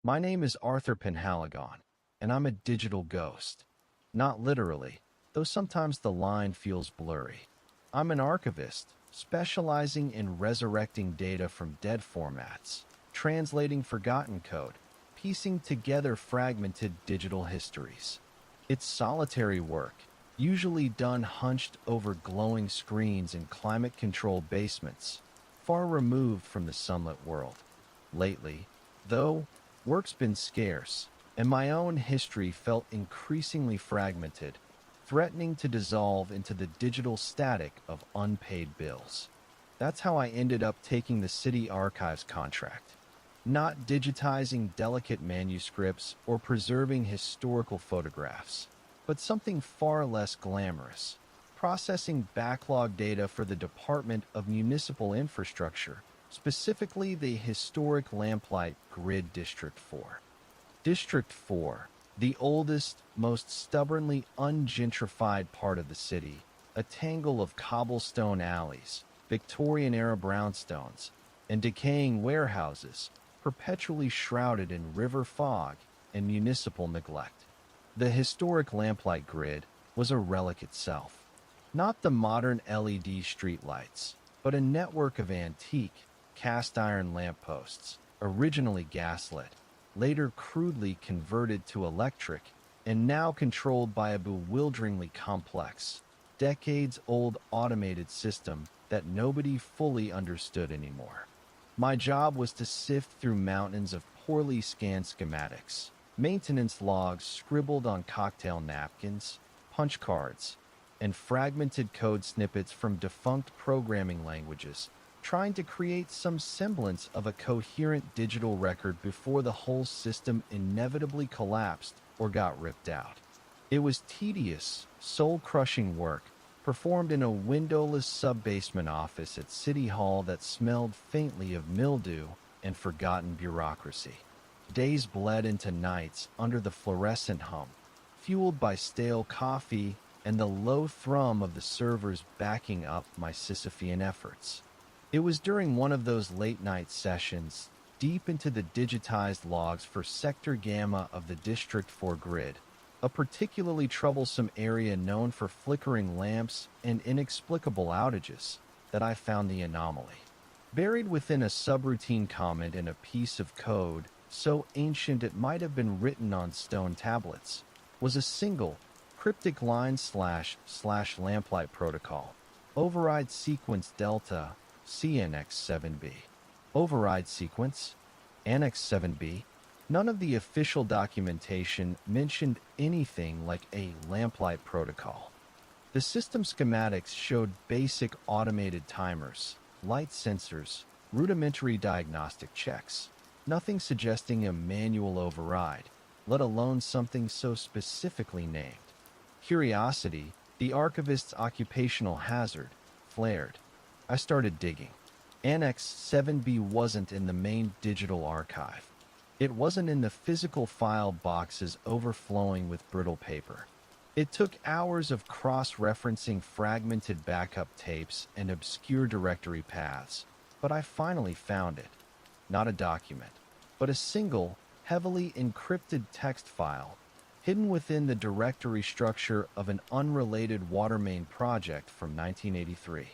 My name is Arthur Penhaligon, and I'm a digital ghost. Not literally, though sometimes the line feels blurry. I'm an archivist, specializing in resurrecting data from dead formats, translating forgotten code, piecing together fragmented digital histories. It's solitary work, usually done hunched over glowing screens in climate-controlled basements, far removed from the sunlit world. Lately, though, work's been scarce, and my own history felt increasingly fragmented, threatening to dissolve into the digital static of unpaid bills. That's how I ended up taking the city archives contract. Not digitizing delicate manuscripts or preserving historical photographs, but something far less glamorous, processing backlog data for the Department of Municipal Infrastructure, specifically the historic Lamplight Grid District 4. District 4, the oldest, most stubbornly ungentrified part of the city, a tangle of cobblestone alleys, Victorian-era brownstones, and decaying warehouses, perpetually shrouded in river fog and municipal neglect. The historic Lamplight Grid was a relic itself. Not the modern LED streetlights, but a network of antique, cast-iron lampposts, originally gaslit, later crudely converted to electric, and now controlled by a bewilderingly complex, decades-old automated system that nobody fully understood anymore. My job was to sift through mountains of poorly scanned schematics, maintenance logs scribbled on cocktail napkins, punch cards, and fragmented code snippets from defunct programming languages, trying to create some semblance of a coherent digital record before the whole system inevitably collapsed or got ripped out. It was tedious, soul-crushing work, performed in a windowless sub-basement office at City Hall that smelled faintly of mildew and forgotten bureaucracy. Days bled into nights under the fluorescent hum, fueled by stale coffee and the low thrum of the servers backing up my Sisyphean efforts. It was during one of those late-night sessions, deep into the digitized logs for Sector Gamma of the District 4 grid, a particularly troublesome area known for flickering lamps and inexplicable outages, that I found the anomaly. Buried within a subroutine comment in a piece of code so ancient it might have been written on stone tablets, was a single, cryptic line / Lamplight Protocol. Override sequence Delta, Annex 7B. Override sequence? Annex 7B? None of the official documentation mentioned anything like a Lamplight Protocol. The system schematics showed basic automated timers, light sensors, rudimentary diagnostic checks, nothing suggesting a manual override, let alone something so specifically named. Curiosity, the archivist's occupational hazard, flared. I started digging. Annex 7B wasn't in the main digital archive. It wasn't in the physical file boxes overflowing with brittle paper. It took hours of cross-referencing fragmented backup tapes and obscure directory paths, but I finally found it. Not a document, but a single, heavily encrypted text file, hidden within the directory structure of an unrelated water main project from 1983.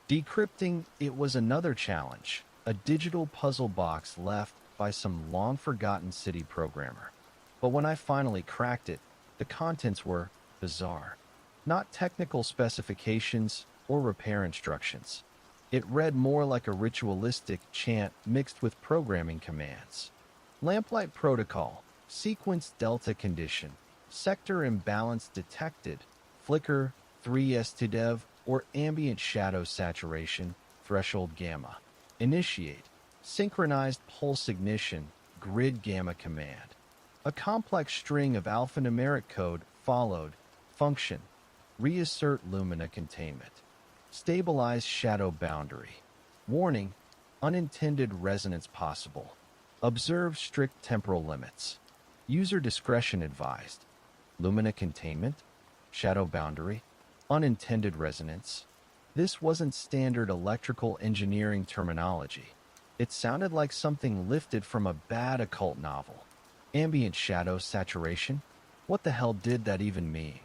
Decrypting it was another challenge, a digital puzzle box left by some long-forgotten city programmer. But when I finally cracked it, the contents were bizarre. Not technical specifications or repair instructions. It read more like a ritualistic chant mixed with programming commands. Lamplight Protocol, sequence delta condition, sector imbalance detected, flicker 3s2dev or ambient shadow saturation, threshold gamma. Initiate, synchronized pulse ignition, grid gamma command. A complex string of alphanumeric code followed, function, reassert Lumina Containment. Stabilize shadow boundary. Warning, unintended resonance possible. Observe strict temporal limits. User discretion advised. Lumina Containment? Shadow boundary? Unintended resonance? This wasn't standard electrical engineering terminology. It sounded like something lifted from a bad occult novel. Ambient shadow saturation? What the hell did that even mean?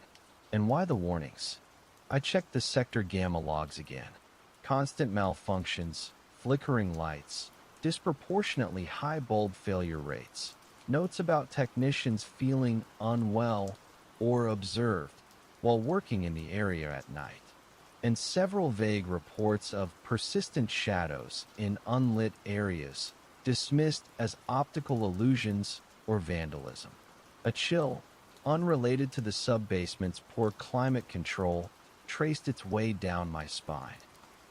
And why the warnings? I checked the sector gamma logs again. Constant malfunctions, flickering lights, disproportionately high bulb failure rates, notes about technicians feeling unwell or observed while working in the area at night, and several vague reports of persistent shadows in unlit areas dismissed as optical illusions or vandalism. A chill, unrelated to the sub-basement's poor climate control, traced its way down my spine.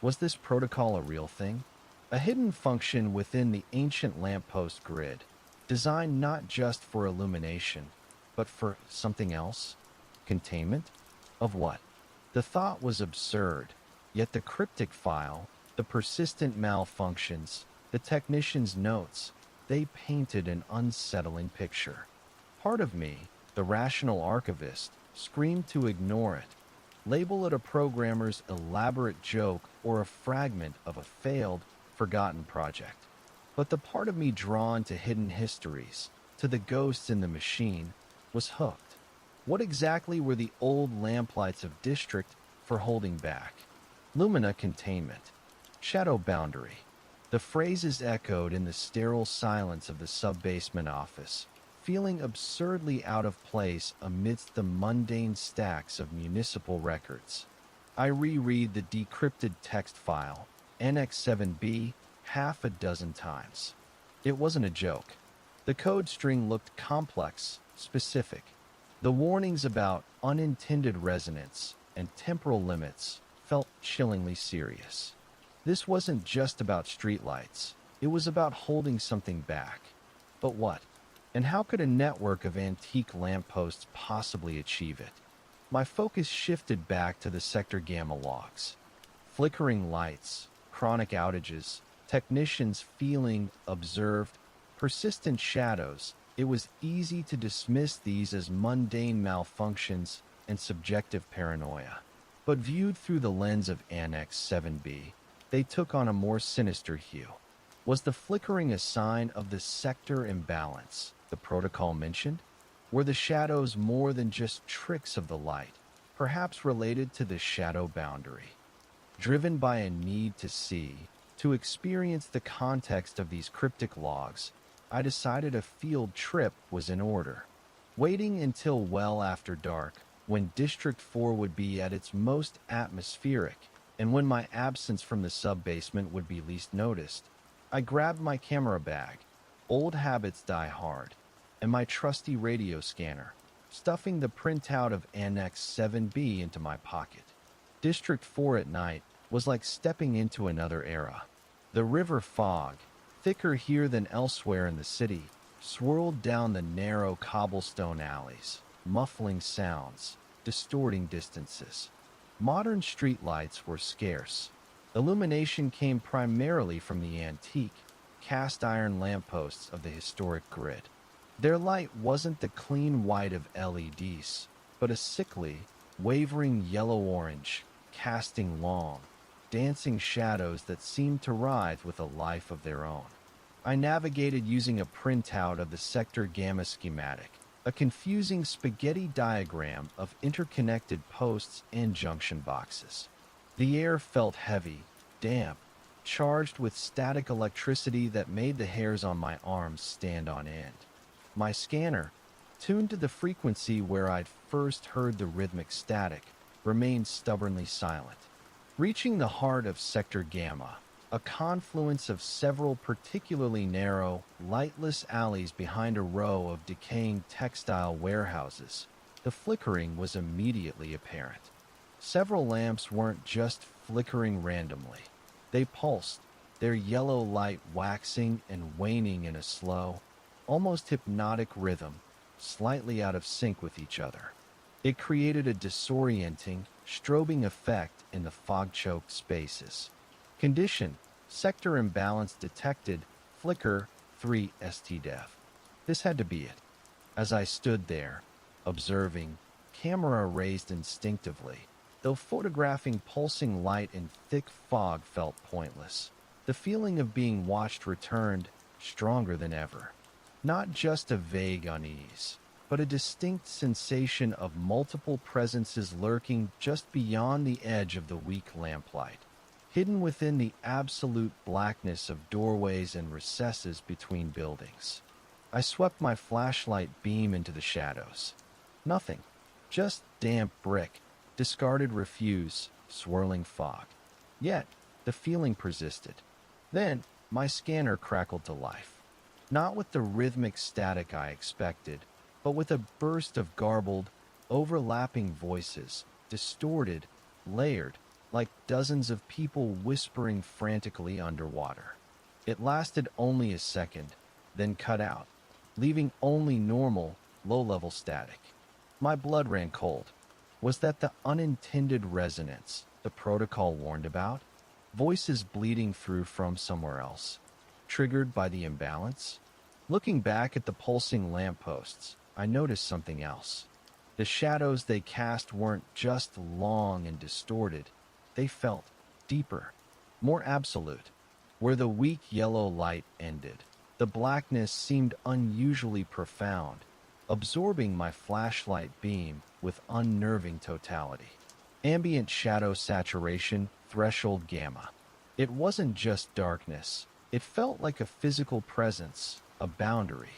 Was this protocol a real thing? A hidden function within the ancient lamppost grid, designed not just for illumination, but for something else? Containment? Of what? The thought was absurd, yet the cryptic file, the persistent malfunctions, the technician's notes, they painted an unsettling picture. Part of me, the rational archivist, screamed to ignore it, label it a programmer's elaborate joke or a fragment of a failed, forgotten project. But the part of me drawn to hidden histories, to the ghosts in the machine, was hooked. What exactly were the old lamplights of District for holding back? Lumina Containment. Shadow Boundary. The phrases echoed in the sterile silence of the sub-basement office, feeling absurdly out of place amidst the mundane stacks of municipal records. I reread the decrypted text file, Annex 7B, half a dozen times. It wasn't a joke. The code string looked complex, specific. The warnings about unintended resonance and temporal limits felt chillingly serious. This wasn't just about streetlights. It was about holding something back. But what? And how could a network of antique lampposts possibly achieve it? My focus shifted back to the sector gamma logs. Flickering lights, chronic outages, technicians feeling observed, persistent shadows. It was easy to dismiss these as mundane malfunctions and subjective paranoia. But viewed through the lens of Annex 7B, they took on a more sinister hue. Was the flickering a sign of the sector imbalance the protocol mentioned? Were the shadows more than just tricks of the light, perhaps related to the shadow boundary? Driven by a need to see, to experience the context of these cryptic logs, I decided a field trip was in order. Waiting until well after dark, when District 4 would be at its most atmospheric, and when my absence from the sub-basement would be least noticed, I grabbed my camera bag, old habits die hard, and my trusty radio scanner, stuffing the printout of Annex 7B into my pocket. District 4 at night was like stepping into another era. The river fog, thicker here than elsewhere in the city, swirled down the narrow cobblestone alleys, muffling sounds, distorting distances. Modern streetlights were scarce. Illumination came primarily from the antique, cast-iron lampposts of the historic grid. Their light wasn't the clean white of LEDs, but a sickly, wavering yellow-orange, casting long, dancing shadows that seemed to writhe with a life of their own. I navigated using a printout of the sector gamma schematic, a confusing spaghetti diagram of interconnected posts and junction boxes. The air felt heavy, damp, charged with static electricity that made the hairs on my arms stand on end. My scanner, tuned to the frequency where I'd first heard the rhythmic static, remained stubbornly silent. Reaching the heart of Sector Gamma, a confluence of several particularly narrow, lightless alleys behind a row of decaying textile warehouses, the flickering was immediately apparent. Several lamps weren't just flickering randomly. They pulsed, their yellow light waxing and waning in a slow, almost hypnotic rhythm, slightly out of sync with each other. It created a disorienting, strobing effect in the fog-choked spaces. Condition: sector imbalance detected, flicker 3 STDEV. This had to be it. As I stood there, observing, camera raised instinctively, though photographing pulsing light in thick fog felt pointless. The feeling of being watched returned, stronger than ever. Not just a vague unease, but a distinct sensation of multiple presences lurking just beyond the edge of the weak lamplight, hidden within the absolute blackness of doorways and recesses between buildings. I swept my flashlight beam into the shadows. Nothing. Just damp brick, discarded refuse, swirling fog. Yet, the feeling persisted. Then, my scanner crackled to life. Not with the rhythmic static I expected, but with a burst of garbled, overlapping voices, distorted, layered, like dozens of people whispering frantically underwater. It lasted only a second, then cut out, leaving only normal, low-level static. My blood ran cold. Was that the unintended resonance the protocol warned about? Voices bleeding through from somewhere else, triggered by the imbalance? Looking back at the pulsing lampposts, I noticed something else. The shadows they cast weren't just long and distorted. They felt deeper, more absolute. Where the weak yellow light ended, the blackness seemed unusually profound, absorbing my flashlight beam with unnerving totality. Ambient shadow saturation, threshold gamma. It wasn't just darkness. It felt like a physical presence, a boundary.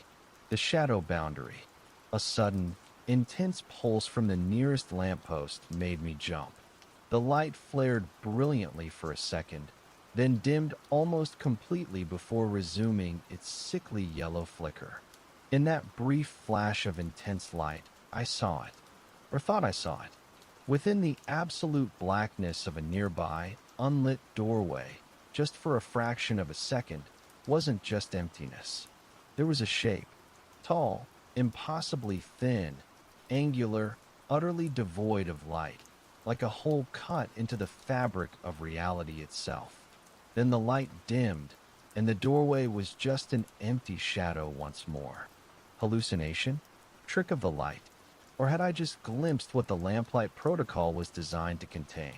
The shadow boundary. A sudden, intense pulse from the nearest lamppost made me jump. The light flared brilliantly for a second, then dimmed almost completely before resuming its sickly yellow flicker. In that brief flash of intense light, I saw it, or thought I saw it. Within the absolute blackness of a nearby, unlit doorway, just for a fraction of a second, wasn't just emptiness. There was a shape, tall, impossibly thin, angular, utterly devoid of light, like a hole cut into the fabric of reality itself. Then the light dimmed, and the doorway was just an empty shadow once more. Hallucination? Trick of the light? Or had I just glimpsed what the Lamplight Protocol was designed to contain?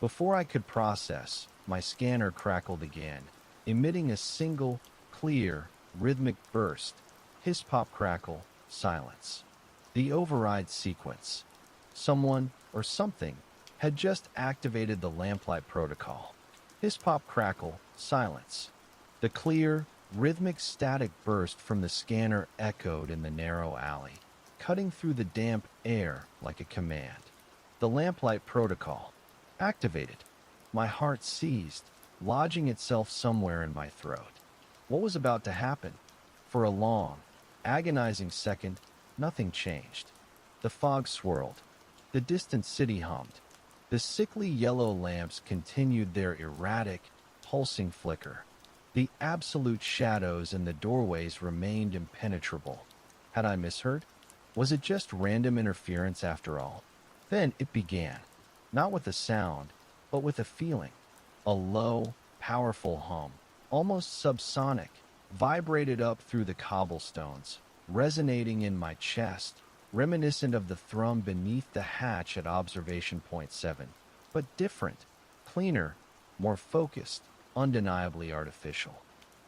Before I could process, my scanner crackled again, emitting a single, clear, rhythmic burst. Hiss pop crackle, silence. The override sequence. Someone, or something, had just activated the Lamplight Protocol. Hiss pop crackle, silence. The clear, rhythmic static burst from the scanner echoed in the narrow alley, cutting through the damp air like a command. The Lamplight Protocol. Activated. My heart seized, lodging itself somewhere in my throat. What was about to happen? For a long, agonizing second, nothing changed. The fog swirled. The distant city hummed. The sickly yellow lamps continued their erratic, pulsing flicker. The absolute shadows in the doorways remained impenetrable. Had I misheard? Was it just random interference after all? Then it began, not with a sound, but with a feeling. A low, powerful hum, almost subsonic, vibrated up through the cobblestones, resonating in my chest, reminiscent of the thrum beneath the hatch at observation point 7, but different, cleaner, more focused, undeniably artificial.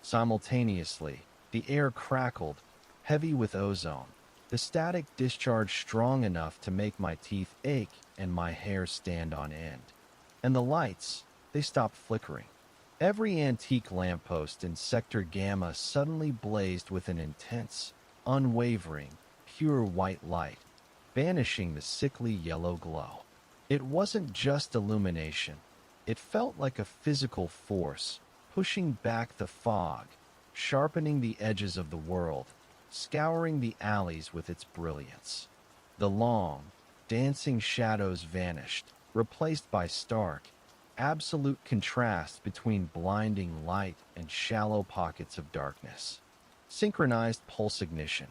Simultaneously, the air crackled, heavy with ozone, the static discharged strong enough to make my teeth ache and my hair stand on end. And the lights, they stopped flickering. Every antique lamppost in Sector Gamma suddenly blazed with an intense, unwavering, pure white light, banishing the sickly yellow glow. It wasn't just illumination. It felt like a physical force, pushing back the fog, sharpening the edges of the world, scouring the alleys with its brilliance. The long, dancing shadows vanished, replaced by stark, absolute contrast between blinding light and shallow pockets of darkness. Synchronized pulse ignition.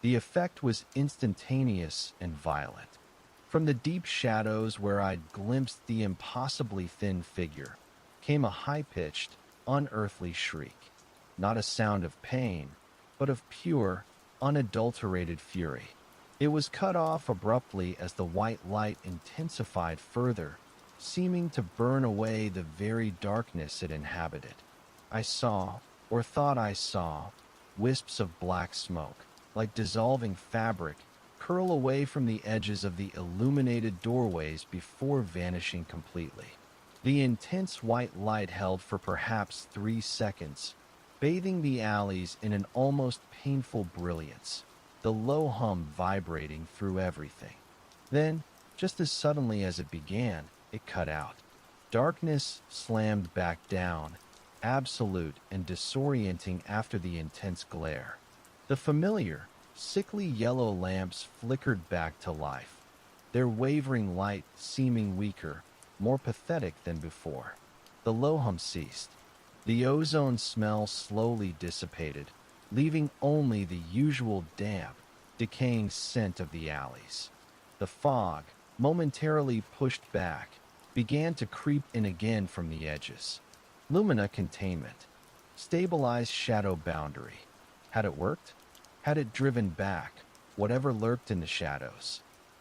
The effect was instantaneous and violent. From the deep shadows where I'd glimpsed the impossibly thin figure, came a high-pitched, unearthly shriek. Not a sound of pain, but of pure, unadulterated fury. It was cut off abruptly as the white light intensified further, seeming to burn away the very darkness it inhabited. I saw, or thought I saw, wisps of black smoke, like dissolving fabric, curl away from the edges of the illuminated doorways before vanishing completely. The intense white light held for perhaps 3 seconds, bathing the alleys in an almost painful brilliance, the low hum vibrating through everything. Then, just as suddenly as it began, it cut out. Darkness slammed back down, absolute and disorienting after the intense glare. The familiar, sickly yellow lamps flickered back to life, their wavering light seeming weaker, more pathetic than before. The low hum ceased. The ozone smell slowly dissipated, leaving only the usual damp, decaying scent of the alleys. The fog, momentarily pushed back, began to creep in again from the edges. Lumina Containment. Stabilized shadow boundary. Had it worked? Had it driven back whatever lurked in the shadows?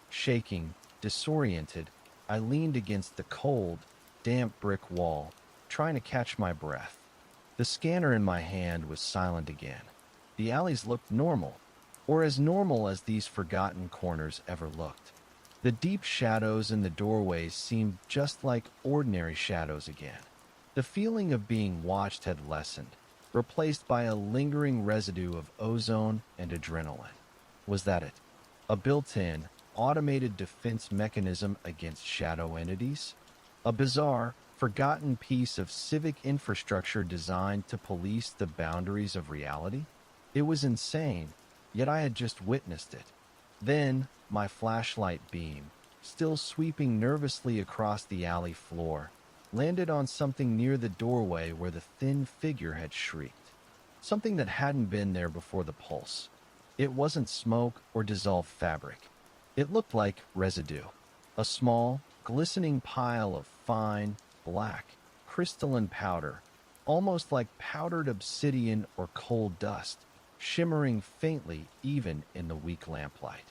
Shaking, disoriented, I leaned against the cold, damp brick wall, trying to catch my breath. The scanner in my hand was silent again. The alleys looked normal, or as normal as these forgotten corners ever looked. The deep shadows in the doorways seemed just like ordinary shadows again. The feeling of being watched had lessened, replaced by a lingering residue of ozone and adrenaline. Was that it? A built-in, automated defense mechanism against shadow entities? A bizarre, forgotten piece of civic infrastructure designed to police the boundaries of reality? It was insane, yet I had just witnessed it. Then, my flashlight beam, still sweeping nervously across the alley floor, landed on something near the doorway where the thin figure had shrieked. Something that hadn't been there before the pulse. It wasn't smoke or dissolved fabric. It looked like residue. A small, glistening pile of fine, black, crystalline powder, almost like powdered obsidian or coal dust, shimmering faintly even in the weak lamplight.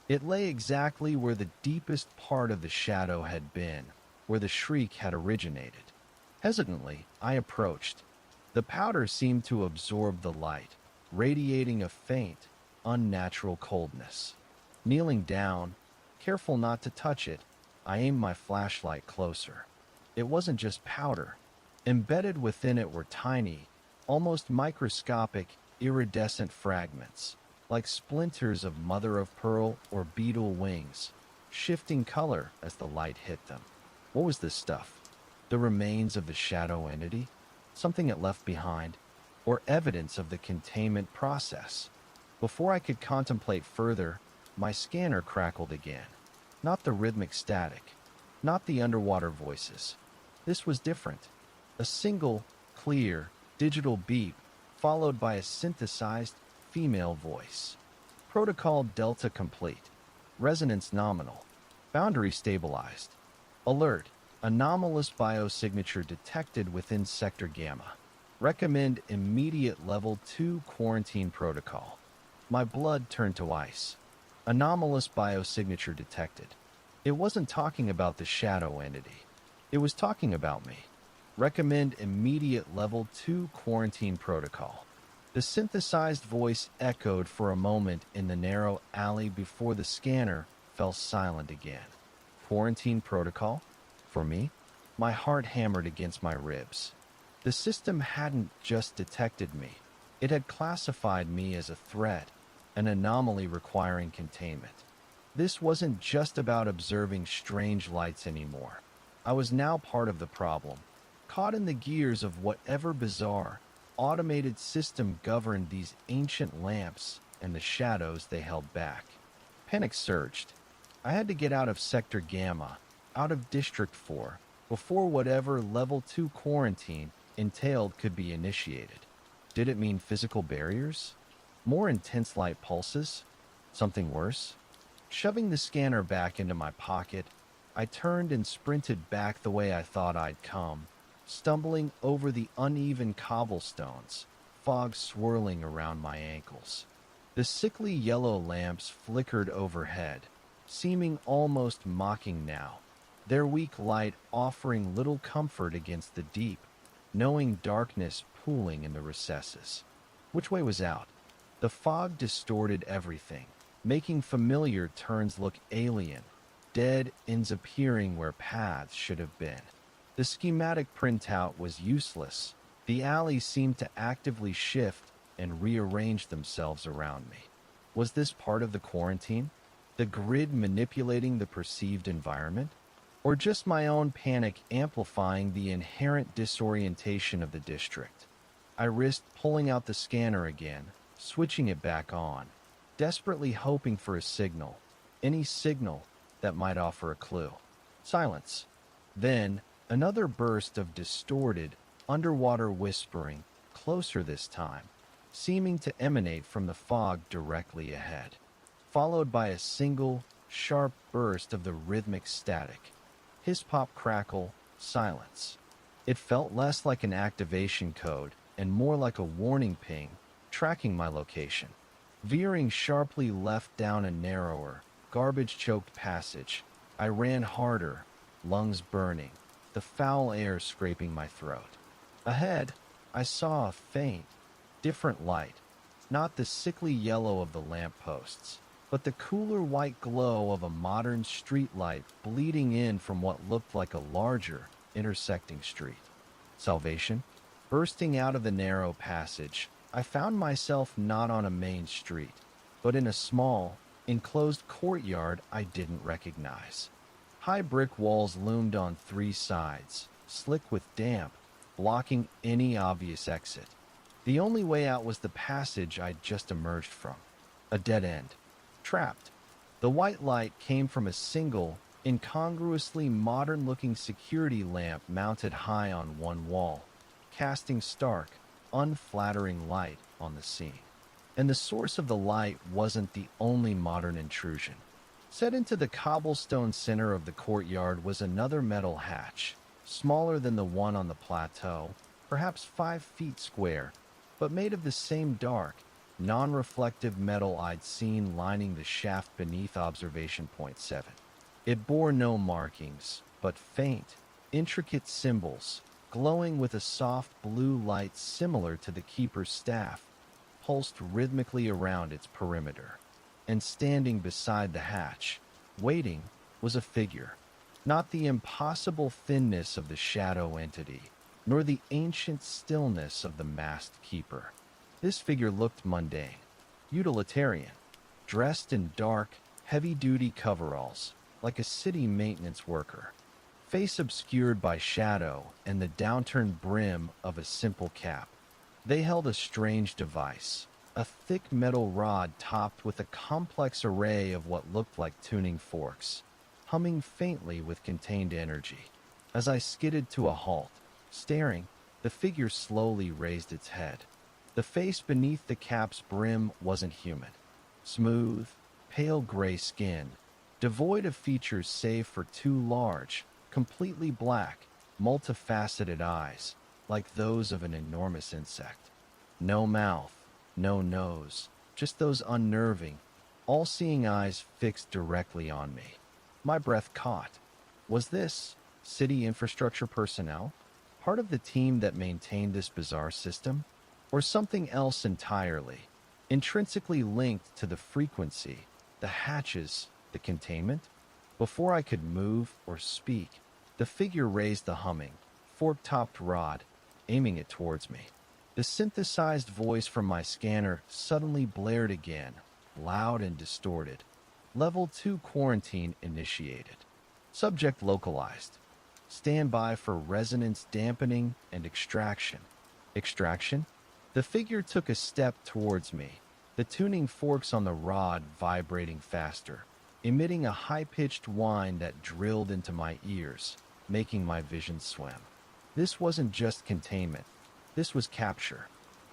It lay exactly where the deepest part of the shadow had been, where the shriek had originated. Hesitantly, I approached. The powder seemed to absorb the light, radiating a faint, unnatural coldness. Kneeling down, careful not to touch it, I aimed my flashlight closer. It wasn't just powder. Embedded within it were tiny, almost microscopic, iridescent fragments, like splinters of mother-of-pearl or beetle wings, shifting color as the light hit them. What was this stuff? The remains of the shadow entity? Something it left behind? Or evidence of the containment process? Before I could contemplate further, my scanner crackled again. Not the rhythmic static, not the underwater voices. This was different. A single, clear, digital beep, followed by a synthesized female voice. Protocol Delta complete. Resonance nominal. Boundary stabilized. Alert. Anomalous biosignature detected within Sector Gamma. Recommend immediate Level 2 quarantine protocol. My blood turned to ice. Anomalous biosignature detected. It wasn't talking about the shadow entity. It was talking about me. Recommend immediate Level 2 quarantine protocol. The synthesized voice echoed for a moment in the narrow alley before the scanner fell silent again. Quarantine protocol? For me? My heart hammered against my ribs. The system hadn't just detected me. It had classified me as a threat, an anomaly requiring containment. This wasn't just about observing strange lights anymore. I was now part of the problem, caught in the gears of whatever bizarre, automated system governed these ancient lamps and the shadows they held back. Panic surged. I had to get out of Sector Gamma, out of District 4, before whatever Level 2 quarantine entailed could be initiated. Did it mean physical barriers? More intense light pulses? Something worse? Shoving the scanner back into my pocket, I turned and sprinted back the way I thought I'd come, stumbling over the uneven cobblestones, fog swirling around my ankles. The sickly yellow lamps flickered overhead, seeming almost mocking now, their weak light offering little comfort against the deep, knowing darkness pooling in the recesses. Which way was out? The fog distorted everything, making familiar turns look alien. Dead ends appearing where paths should have been. The schematic printout was useless. The alleys seemed to actively shift and rearrange themselves around me. Was this part of the quarantine? The grid manipulating the perceived environment? Or just my own panic amplifying the inherent disorientation of the district? I risked pulling out the scanner again, switching it back on, desperately hoping for a signal, any signal that might offer a clue. Silence. Then, another burst of distorted, underwater whispering, closer this time, seeming to emanate from the fog directly ahead, followed by a single, sharp burst of the rhythmic static. Hiss, pop, crackle, silence. It felt less like an activation code and more like a warning ping, tracking my location. Veering sharply left down a narrower, garbage-choked passage, I ran harder, lungs burning, the foul air scraping my throat. Ahead, I saw a faint, different light, not the sickly yellow of the lampposts, but the cooler white glow of a modern streetlight bleeding in from what looked like a larger, intersecting street. Salvation? Bursting out of the narrow passage, I found myself not on a main street, but in a small, enclosed courtyard I didn't recognize. High brick walls loomed on three sides, slick with damp, blocking any obvious exit. The only way out was the passage I'd just emerged from. A dead end. Trapped. The white light came from a single, incongruously modern-looking security lamp mounted high on one wall, casting stark, unflattering light on the scene. And the source of the light wasn't the only modern intrusion. Set into the cobblestone center of the courtyard was another metal hatch, smaller than the one on the plateau, perhaps 5 feet square, but made of the same dark, non-reflective metal I'd seen lining the shaft beneath observation point 7. It bore no markings, but faint, intricate symbols, glowing with a soft blue light similar to the keeper's staff, pulsed rhythmically around its perimeter. And standing beside the hatch, waiting, was a figure. Not the impossible thinness of the shadow entity, nor the ancient stillness of the masked keeper. This figure looked mundane, utilitarian, dressed in dark, heavy-duty coveralls, like a city maintenance worker, face obscured by shadow and the downturned brim of a simple cap. They held a strange device, a thick metal rod topped with a complex array of what looked like tuning forks, humming faintly with contained energy. As I skidded to a halt, staring, the figure slowly raised its head. The face beneath the cap's brim wasn't human. Smooth, pale gray skin, devoid of features save for 2 large, completely black, multifaceted eyes, like those of an enormous insect. No mouth, no nose, just those unnerving, all-seeing eyes fixed directly on me. My breath caught. Was this city infrastructure personnel? Part of the team that maintained this bizarre system? Or something else entirely, intrinsically linked to the frequency, the hatches, the containment? Before I could move or speak, the figure raised the humming, fork-topped rod, aiming it towards me. The synthesized voice from my scanner suddenly blared again, loud and distorted. Level 2 quarantine initiated. Subject localized. Stand by for resonance dampening and extraction. Extraction? The figure took a step towards me, the tuning forks on the rod vibrating faster, emitting a high-pitched whine that drilled into my ears, making my vision swim. This wasn't just containment. This was capture.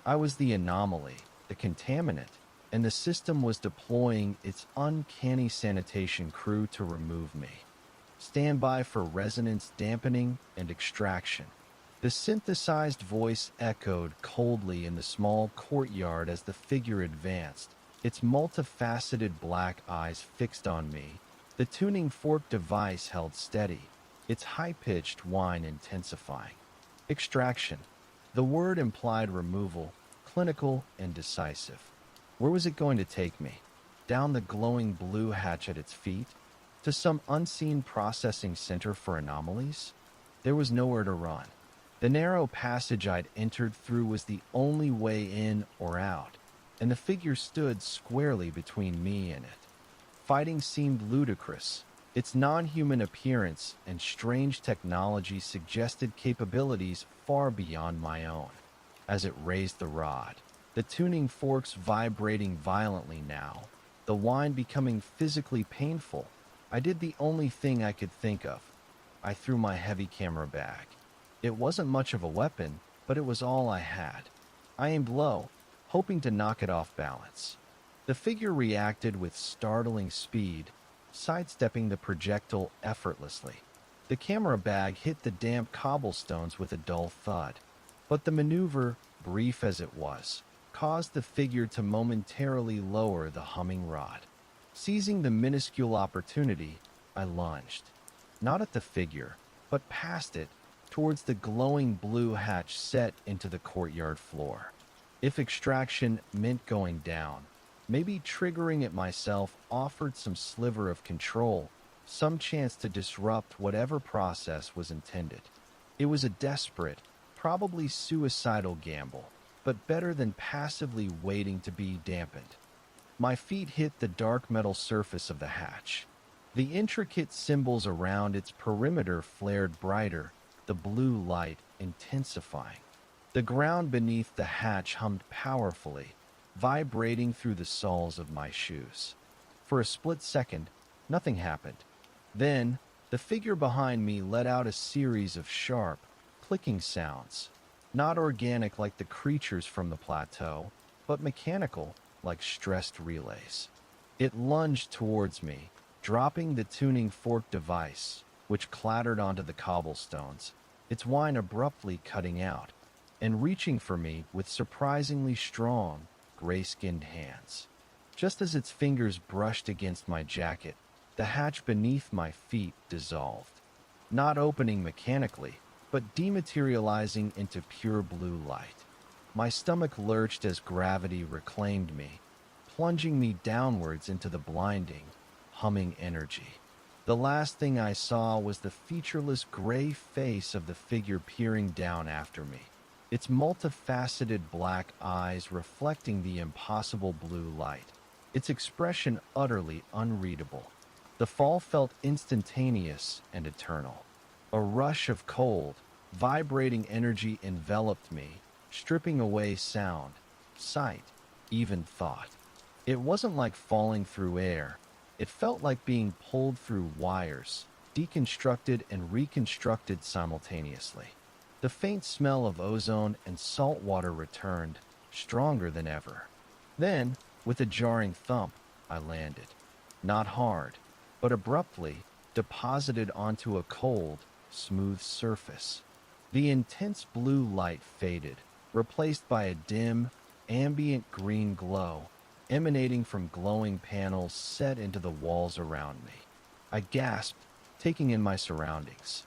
I was the anomaly, the contaminant, and the system was deploying its uncanny sanitation crew to remove me. Stand by for resonance dampening and extraction. The synthesized voice echoed coldly in the small courtyard as the figure advanced, its multifaceted black eyes fixed on me. The tuning fork device held steady, its high-pitched whine intensifying. Extraction. The word implied removal, clinical and decisive. Where was it going to take me? Down the glowing blue hatch at its feet? To some unseen processing center for anomalies? There was nowhere to run. The narrow passage I'd entered through was the only way in or out, and the figure stood squarely between me and it. Fighting seemed ludicrous. Its non-human appearance and strange technology suggested capabilities far beyond my own. As it raised the rod, the tuning forks vibrating violently now, the whine becoming physically painful, I did the only thing I could think of. I threw my heavy camera bag. It wasn't much of a weapon, but it was all I had. I aimed low, hoping to knock it off balance. The figure reacted with startling speed, sidestepping the projectile effortlessly. The camera bag hit the damp cobblestones with a dull thud, but the maneuver, brief as it was, caused the figure to momentarily lower the humming rod. Seizing the minuscule opportunity, I lunged. Not at the figure, but past it, towards the glowing blue hatch set into the courtyard floor. If extraction meant going down, maybe triggering it myself offered some sliver of control, some chance to disrupt whatever process was intended. It was a desperate, probably suicidal gamble, but better than passively waiting to be dampened. My feet hit the dark metal surface of the hatch. The intricate symbols around its perimeter flared brighter, the blue light intensifying. The ground beneath the hatch hummed powerfully, vibrating through the soles of my shoes. For a split second, nothing happened. Then, the figure behind me let out a series of sharp, clicking sounds, not organic like the creatures from the plateau, but mechanical like stressed relays. It lunged towards me, dropping the tuning fork device, which clattered onto the cobblestones, its whine abruptly cutting out, and reaching for me with surprisingly strong, gray-skinned hands. Just as its fingers brushed against my jacket, the hatch beneath my feet dissolved, not opening mechanically, but dematerializing into pure blue light. My stomach lurched as gravity reclaimed me, plunging me downwards into the blinding, humming energy. The last thing I saw was the featureless gray face of the figure peering down after me, its multifaceted black eyes reflecting the impossible blue light, its expression utterly unreadable. The fall felt instantaneous and eternal. A rush of cold, vibrating energy enveloped me, stripping away sound, sight, even thought. It wasn't like falling through air. It felt like being pulled through wires, deconstructed and reconstructed simultaneously. The faint smell of ozone and salt water returned, stronger than ever. Then, with a jarring thump, I landed. Not hard, but abruptly, deposited onto a cold, smooth surface. The intense blue light faded, replaced by a dim, ambient green glow emanating from glowing panels set into the walls around me. I gasped, taking in my surroundings.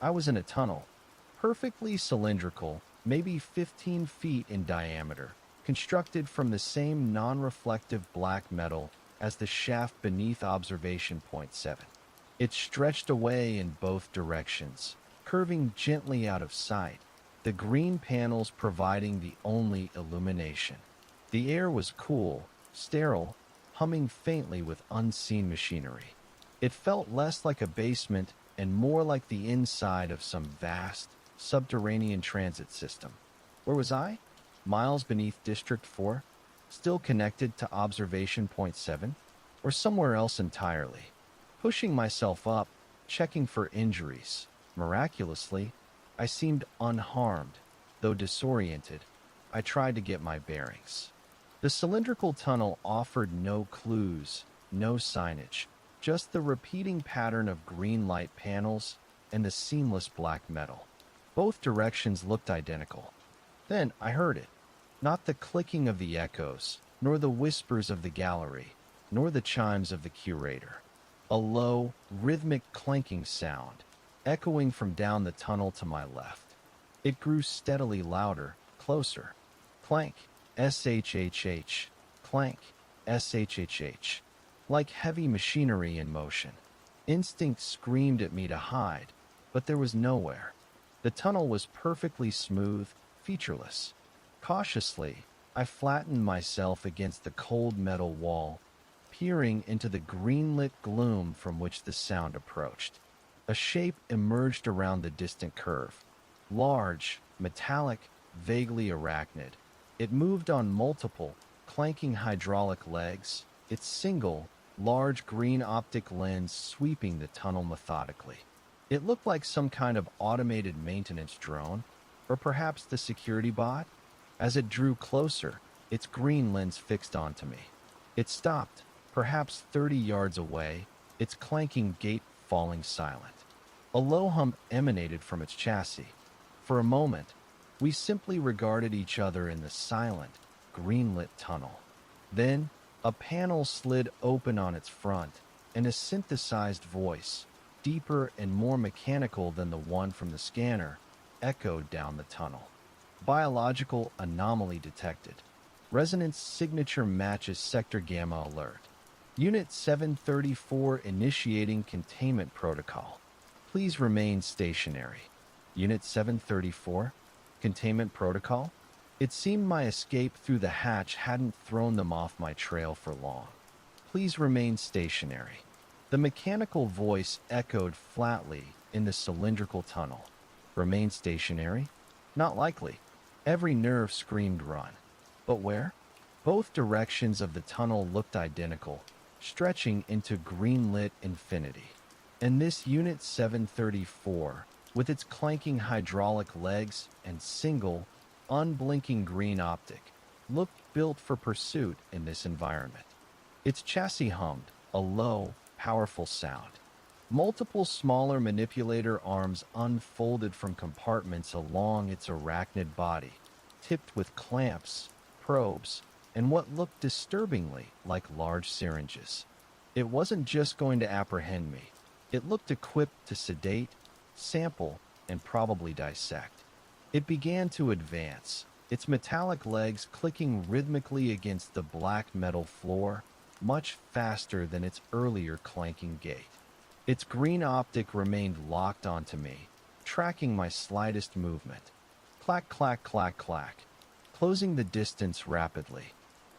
I was in a tunnel, perfectly cylindrical, maybe 15 feet in diameter, constructed from the same non-reflective black metal as the shaft beneath observation point 7. It stretched away in both directions, curving gently out of sight, the green panels providing the only illumination. The air was cool, sterile, humming faintly with unseen machinery. It felt less like a basement and more like the inside of some vast, subterranean transit system. Where was I? Miles beneath District 4? Still connected to Observation Point 7? Or somewhere else entirely? Pushing myself up, checking for injuries. Miraculously, I seemed unharmed, though disoriented. I tried to get my bearings. The cylindrical tunnel offered no clues, no signage, just the repeating pattern of green light panels and the seamless black metal. Both directions looked identical. Then I heard it. Not the clicking of the echoes, nor the whispers of the gallery, nor the chimes of the curator. A low, rhythmic clanking sound, echoing from down the tunnel to my left. It grew steadily louder, closer. Clank, SHHH, clank, SHHH, like heavy machinery in motion. Instinct screamed at me to hide, but there was nowhere. The tunnel was perfectly smooth, featureless. Cautiously, I flattened myself against the cold metal wall, peering into the green-lit gloom from which the sound approached. A shape emerged around the distant curve. Large, metallic, vaguely arachnid. It moved on multiple, clanking hydraulic legs, its single, large green optic lens sweeping the tunnel methodically. It looked like some kind of automated maintenance drone, or perhaps the security bot. As it drew closer, its green lens fixed onto me. It stopped, perhaps 30 yards away, its clanking gait falling silent. A low hum emanated from its chassis. For a moment, we simply regarded each other in the silent, green-lit tunnel. Then, a panel slid open on its front, and a synthesized voice, deeper and more mechanical than the one from the scanner, echoed down the tunnel. Biological anomaly detected. Resonance signature matches sector gamma alert. Unit 734 initiating containment protocol. Please remain stationary. Unit 734? Containment protocol? It seemed my escape through the hatch hadn't thrown them off my trail for long. Please remain stationary. The mechanical voice echoed flatly in the cylindrical tunnel. Remain stationary? Not likely. Every nerve screamed run. But where? Both directions of the tunnel looked identical, stretching into green-lit infinity. And this Unit 734, with its clanking hydraulic legs and single, unblinking green optic, looked built for pursuit in this environment. Its chassis hummed, a low, powerful sound. Multiple smaller manipulator arms unfolded from compartments along its arachnid body, tipped with clamps, probes, and what looked disturbingly like large syringes. It wasn't just going to apprehend me. It looked equipped to sedate, sample, and probably dissect. It began to advance, its metallic legs clicking rhythmically against the black metal floor, much faster than its earlier clanking gait. Its green optic remained locked onto me, tracking my slightest movement. Clack, clack, clack, clack. Closing the distance rapidly,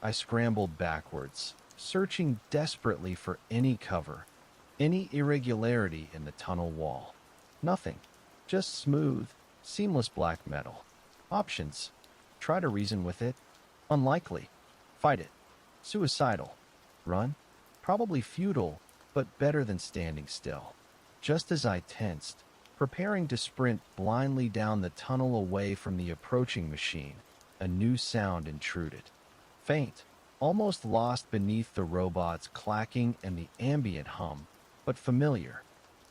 I scrambled backwards, searching desperately for any cover, any irregularity in the tunnel wall. Nothing. Just smooth, seamless black metal. Options. Try to reason with it. Unlikely. Fight it. Suicidal. Run. Probably futile, but better than standing still. Just as I tensed, preparing to sprint blindly down the tunnel away from the approaching machine, a new sound intruded. Faint, almost lost beneath the robot's clacking and the ambient hum, but familiar.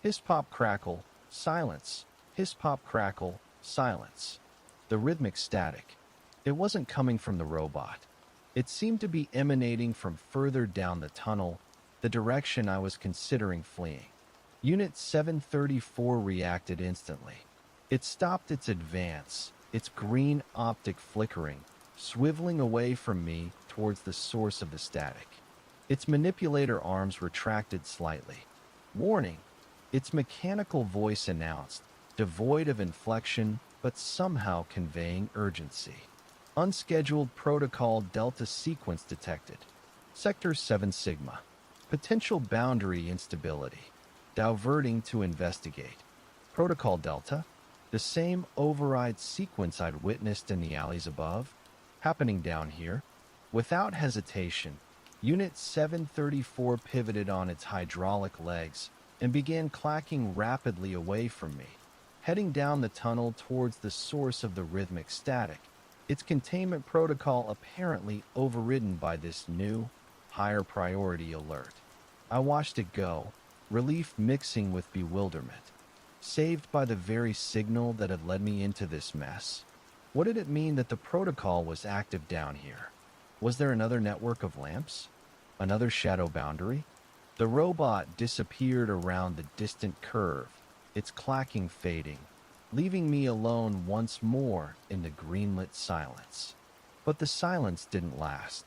Hiss-pop crackle, silence. Hiss-pop crackle, silence. The rhythmic static. It wasn't coming from the robot. It seemed to be emanating from further down the tunnel, the direction I was considering fleeing. Unit 734 reacted instantly. It stopped its advance, its green optic flickering, swiveling away from me towards the source of the static. Its manipulator arms retracted slightly. Warning! Its mechanical voice announced, devoid of inflection but somehow conveying urgency. Unscheduled Protocol Delta sequence detected. Sector 7 Sigma. Potential boundary instability. Diverting to investigate. Protocol Delta? The same override sequence I'd witnessed in the alleys above? Happening down here? Without hesitation, Unit 734 pivoted on its hydraulic legs and began clacking rapidly away from me, heading down the tunnel towards the source of the rhythmic static, its containment protocol apparently overridden by this new, higher priority alert. I watched it go, relief mixing with bewilderment. Saved by the very signal that had led me into this mess? What did it mean that the protocol was active down here? Was there another network of lamps? Another shadow boundary? The robot disappeared around the distant curve, its clacking fading, leaving me alone once more in the green-lit silence. But the silence didn't last.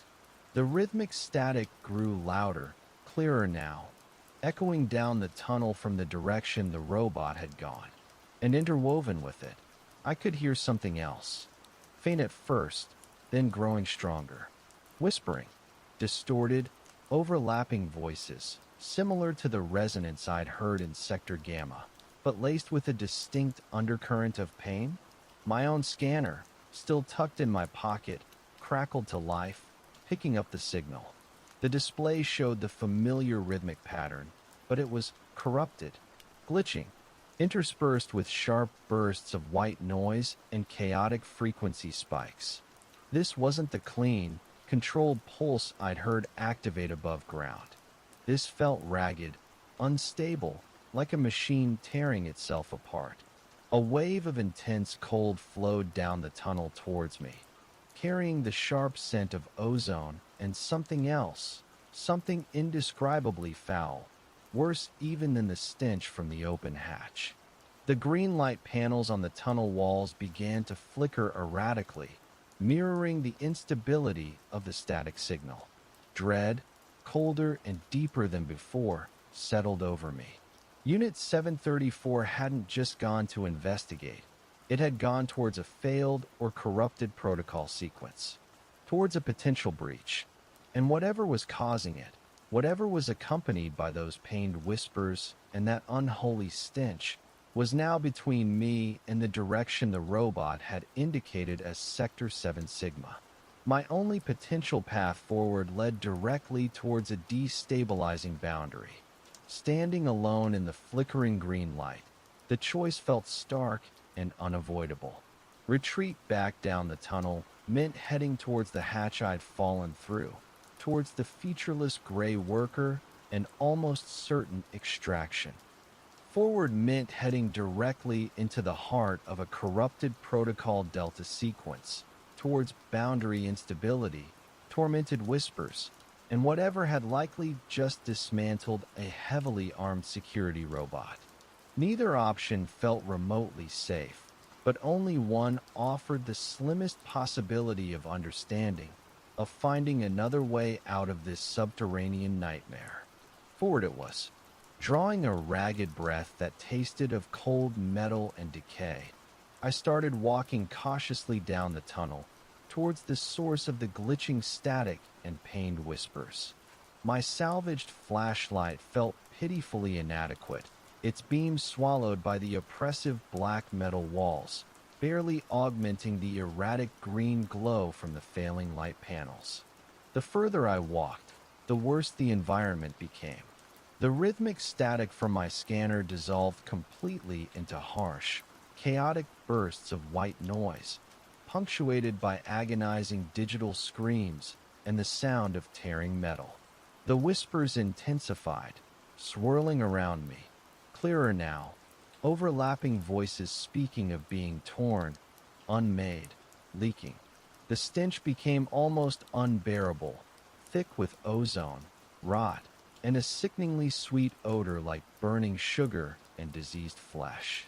The rhythmic static grew louder, clearer now, echoing down the tunnel from the direction the robot had gone. And interwoven with it, I could hear something else. Faint at first, then growing stronger. Whispering, distorted, overlapping voices, similar to the resonance I'd heard in Sector Gamma, but laced with a distinct undercurrent of pain. My own scanner, still tucked in my pocket, crackled to life, picking up the signal. The display showed the familiar rhythmic pattern, but it was corrupted, glitching, interspersed with sharp bursts of white noise and chaotic frequency spikes. This wasn't the clean, controlled pulse I'd heard activate above ground. This felt ragged, unstable, like a machine tearing itself apart. A wave of intense cold flowed down the tunnel towards me, carrying the sharp scent of ozone and something else, something indescribably foul, worse even than the stench from the open hatch. The green light panels on the tunnel walls began to flicker erratically, mirroring the instability of the static signal. Dread, colder and deeper than before, settled over me. Unit 734 hadn't just gone to investigate. It had gone towards a failed or corrupted protocol sequence, towards a potential breach. And whatever was causing it, whatever was accompanied by those pained whispers and that unholy stench, was now between me and the direction the robot had indicated as Sector 7 Sigma. My only potential path forward led directly towards a destabilizing boundary. Standing alone in the flickering green light, the choice felt stark and unavoidable. Retreat back down the tunnel meant heading towards the hatch I'd fallen through, towards the featureless gray worker and almost certain extraction. Forward meant heading directly into the heart of a corrupted Protocol Delta sequence, towards boundary instability, tormented whispers, and whatever had likely just dismantled a heavily armed security robot. Neither option felt remotely safe, but only one offered the slimmest possibility of understanding, of finding another way out of this subterranean nightmare. Forward it was, drawing a ragged breath that tasted of cold metal and decay. I started walking cautiously down the tunnel, towards the source of the glitching static and pained whispers. My salvaged flashlight felt pitifully inadequate, its beam swallowed by the oppressive black metal walls, barely augmenting the erratic green glow from the failing light panels. The further I walked, the worse the environment became. The rhythmic static from my scanner dissolved completely into harsh, chaotic bursts of white noise, punctuated by agonizing digital screams and the sound of tearing metal. The whispers intensified, swirling around me, clearer now, overlapping voices speaking of being torn, unmade, leaking. The stench became almost unbearable, thick with ozone, rot, and a sickeningly sweet odor like burning sugar and diseased flesh.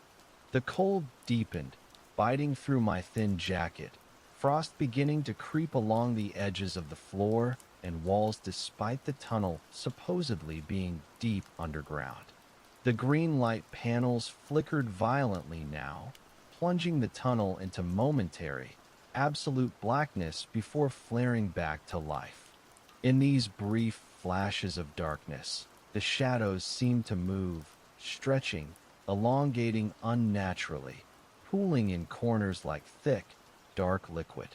The cold deepened, biting through my thin jacket, frost beginning to creep along the edges of the floor and walls despite the tunnel supposedly being deep underground. The green light panels flickered violently now, plunging the tunnel into momentary, absolute blackness before flaring back to life. In these brief flashes of darkness, the shadows seemed to move, stretching, elongating unnaturally, pooling in corners like thick, dark liquid.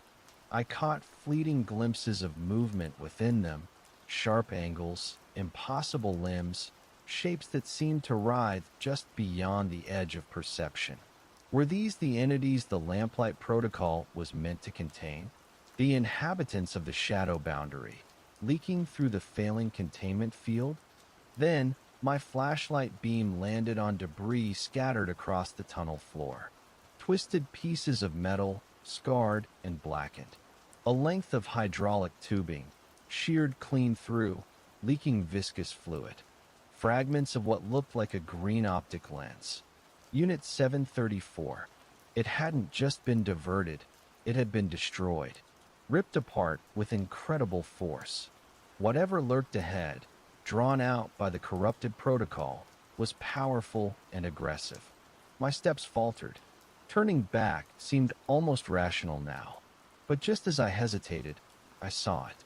I caught fleeting glimpses of movement within them, sharp angles, impossible limbs, shapes that seemed to writhe just beyond the edge of perception. Were these the entities the Lamplight Protocol was meant to contain? The inhabitants of the shadow boundary, leaking through the failing containment field? Then, my flashlight beam landed on debris scattered across the tunnel floor. Twisted pieces of metal, scarred and blackened. A length of hydraulic tubing, sheared clean through, leaking viscous fluid. Fragments of what looked like a green optic lens. Unit 734. It hadn't just been diverted, it had been destroyed. ripped apart with incredible force. Whatever lurked ahead, drawn out by the corrupted protocol, was powerful and aggressive. My steps faltered. Turning back seemed almost rational now. But just as I hesitated, I saw it.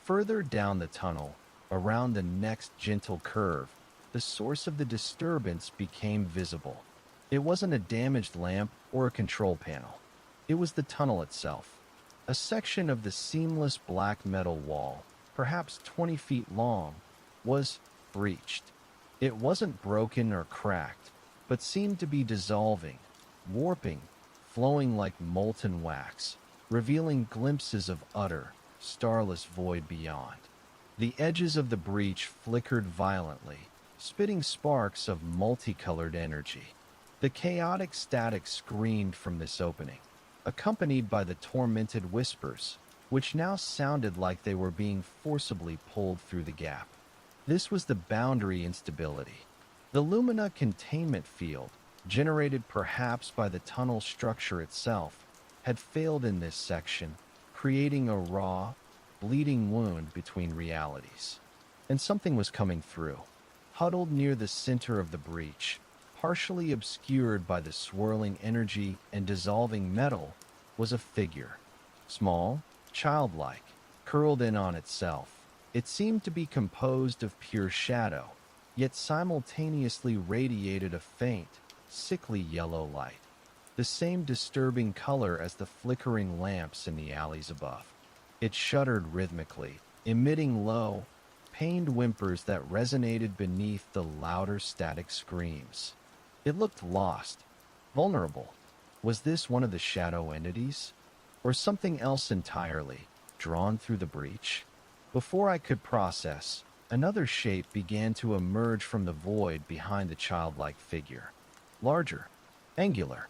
Further down the tunnel, around the next gentle curve, the source of the disturbance became visible. It wasn't a damaged lamp or a control panel. It was the tunnel itself. A section of the seamless black metal wall, perhaps 20 feet long, was breached. It wasn't broken or cracked, but seemed to be dissolving, warping, flowing like molten wax, revealing glimpses of utter, starless void beyond. The edges of the breach flickered violently, spitting sparks of multicolored energy. The chaotic static screamed from this opening, accompanied by the tormented whispers, which now sounded like they were being forcibly pulled through the gap. This was the boundary instability. The Lumina Containment field, generated perhaps by the tunnel structure itself, had failed in this section, creating a raw, bleeding wound between realities. And something was coming through. Huddled near the center of the breach, partially obscured by the swirling energy and dissolving metal, was a figure. Small, childlike, curled in on itself. It seemed to be composed of pure shadow, yet simultaneously radiated a faint, sickly yellow light, the same disturbing color as the flickering lamps in the alleys above. It shuddered rhythmically, emitting low, pained whimpers that resonated beneath the louder static screams. It looked lost, vulnerable. Was this one of the shadow entities? Or something else entirely, drawn through the breach? Before I could process, another shape began to emerge from the void behind the childlike figure. Larger, angular,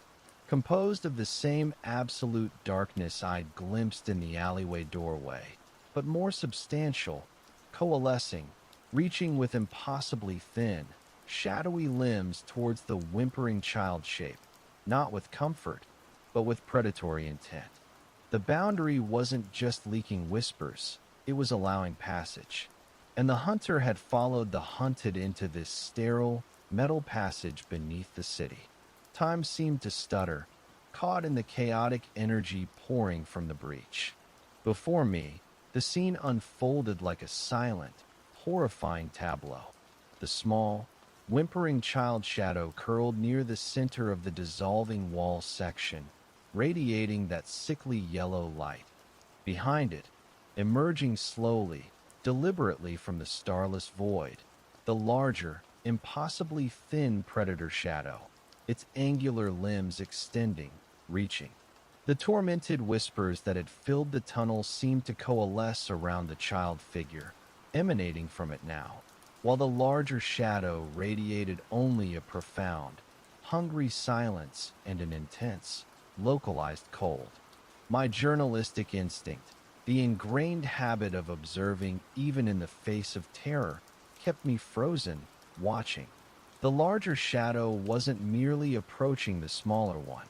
composed of the same absolute darkness I'd glimpsed in the alleyway doorway, but more substantial, coalescing, reaching with impossibly thin, shadowy limbs towards the whimpering child shape, not with comfort, but with predatory intent. The boundary wasn't just leaking whispers, it was allowing passage. And the hunter had followed the hunted into this sterile, metal passage beneath the city. Time seemed to stutter, caught in the chaotic energy pouring from the breach. Before me, the scene unfolded like a silent, horrifying tableau. The small, whimpering child shadow curled near the center of the dissolving wall section, radiating that sickly yellow light. Behind it, emerging slowly, deliberately from the starless void, the larger, impossibly thin predator shadow, its angular limbs extending, reaching. The tormented whispers that had filled the tunnel seemed to coalesce around the child figure, emanating from it now, while the larger shadow radiated only a profound, hungry silence and an intense, localized cold. My journalistic instinct, the ingrained habit of observing even in the face of terror, kept me frozen, watching. The larger shadow wasn't merely approaching the smaller one.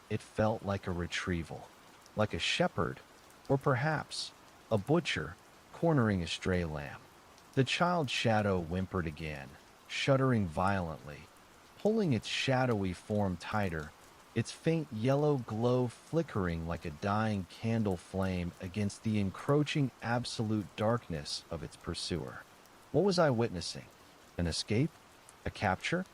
It felt like a retrieval, like a shepherd, or perhaps a butcher cornering a stray lamb. The child shadow whimpered again, shuddering violently, pulling its shadowy form tighter, its faint yellow glow flickering like a dying candle flame against the encroaching absolute darkness of its pursuer. What was I witnessing? An escape? A capture?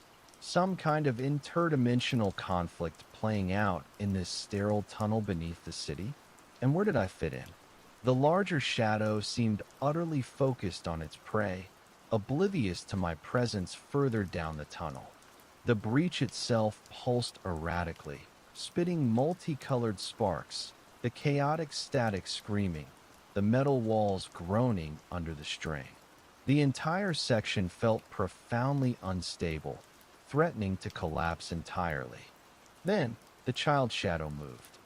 Some kind of interdimensional conflict playing out in this sterile tunnel beneath the city? And where did I fit in? The larger shadow seemed utterly focused on its prey, oblivious to my presence further down the tunnel. The breach itself pulsed erratically, spitting multicolored sparks, the chaotic static screaming, the metal walls groaning under the strain. The entire section felt profoundly unstable, threatening to collapse entirely. Then, the child shadow moved,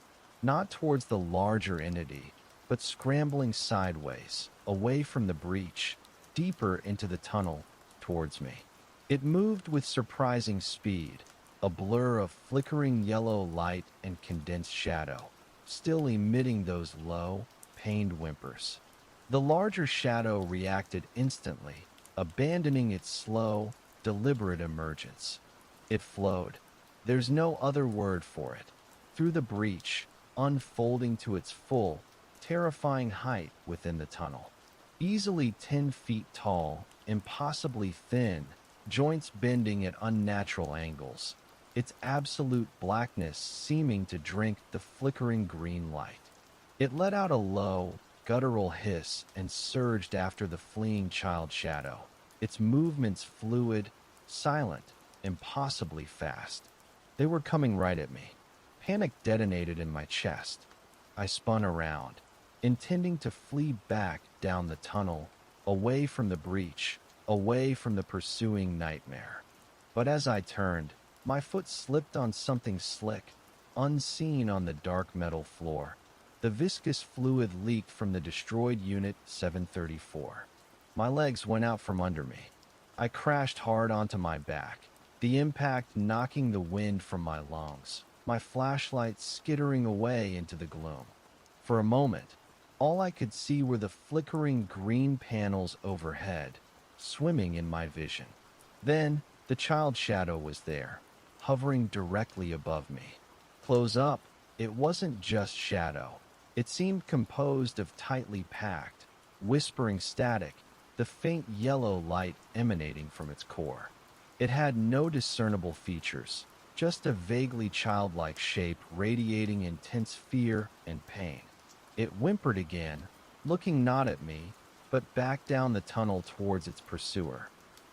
not towards the larger entity, but scrambling sideways, away from the breach, deeper into the tunnel, towards me. It moved with surprising speed, a blur of flickering yellow light and condensed shadow, still emitting those low, pained whimpers. The larger shadow reacted instantly, abandoning its slow, deliberate emergence. It flowed. There's no other word for it. Through the breach, unfolding to its full, terrifying height within the tunnel. Easily 10 feet tall, impossibly thin, joints bending at unnatural angles. Its absolute blackness seeming to drink the flickering green light. It let out a low, guttural hiss and surged after the fleeing child shadow. Its movements fluid, silent, impossibly fast. They were coming right at me. Panic detonated in my chest. I spun around, intending to flee back down the tunnel, away from the breach, away from the pursuing nightmare. But as I turned, my foot slipped on something slick, unseen on the dark metal floor. The viscous fluid leaked from the destroyed Unit 734. My legs went out from under me. I crashed hard onto my back, the impact knocking the wind from my lungs, my flashlight skittering away into the gloom. For a moment, all I could see were the flickering green panels overhead, swimming in my vision. Then, the child shadow was there, hovering directly above me. Close up, it wasn't just shadow. It seemed composed of tightly packed, whispering static, the faint yellow light emanating from its core. It had no discernible features, just a vaguely childlike shape radiating intense fear and pain. It whimpered again, looking not at me, but back down the tunnel towards its pursuer.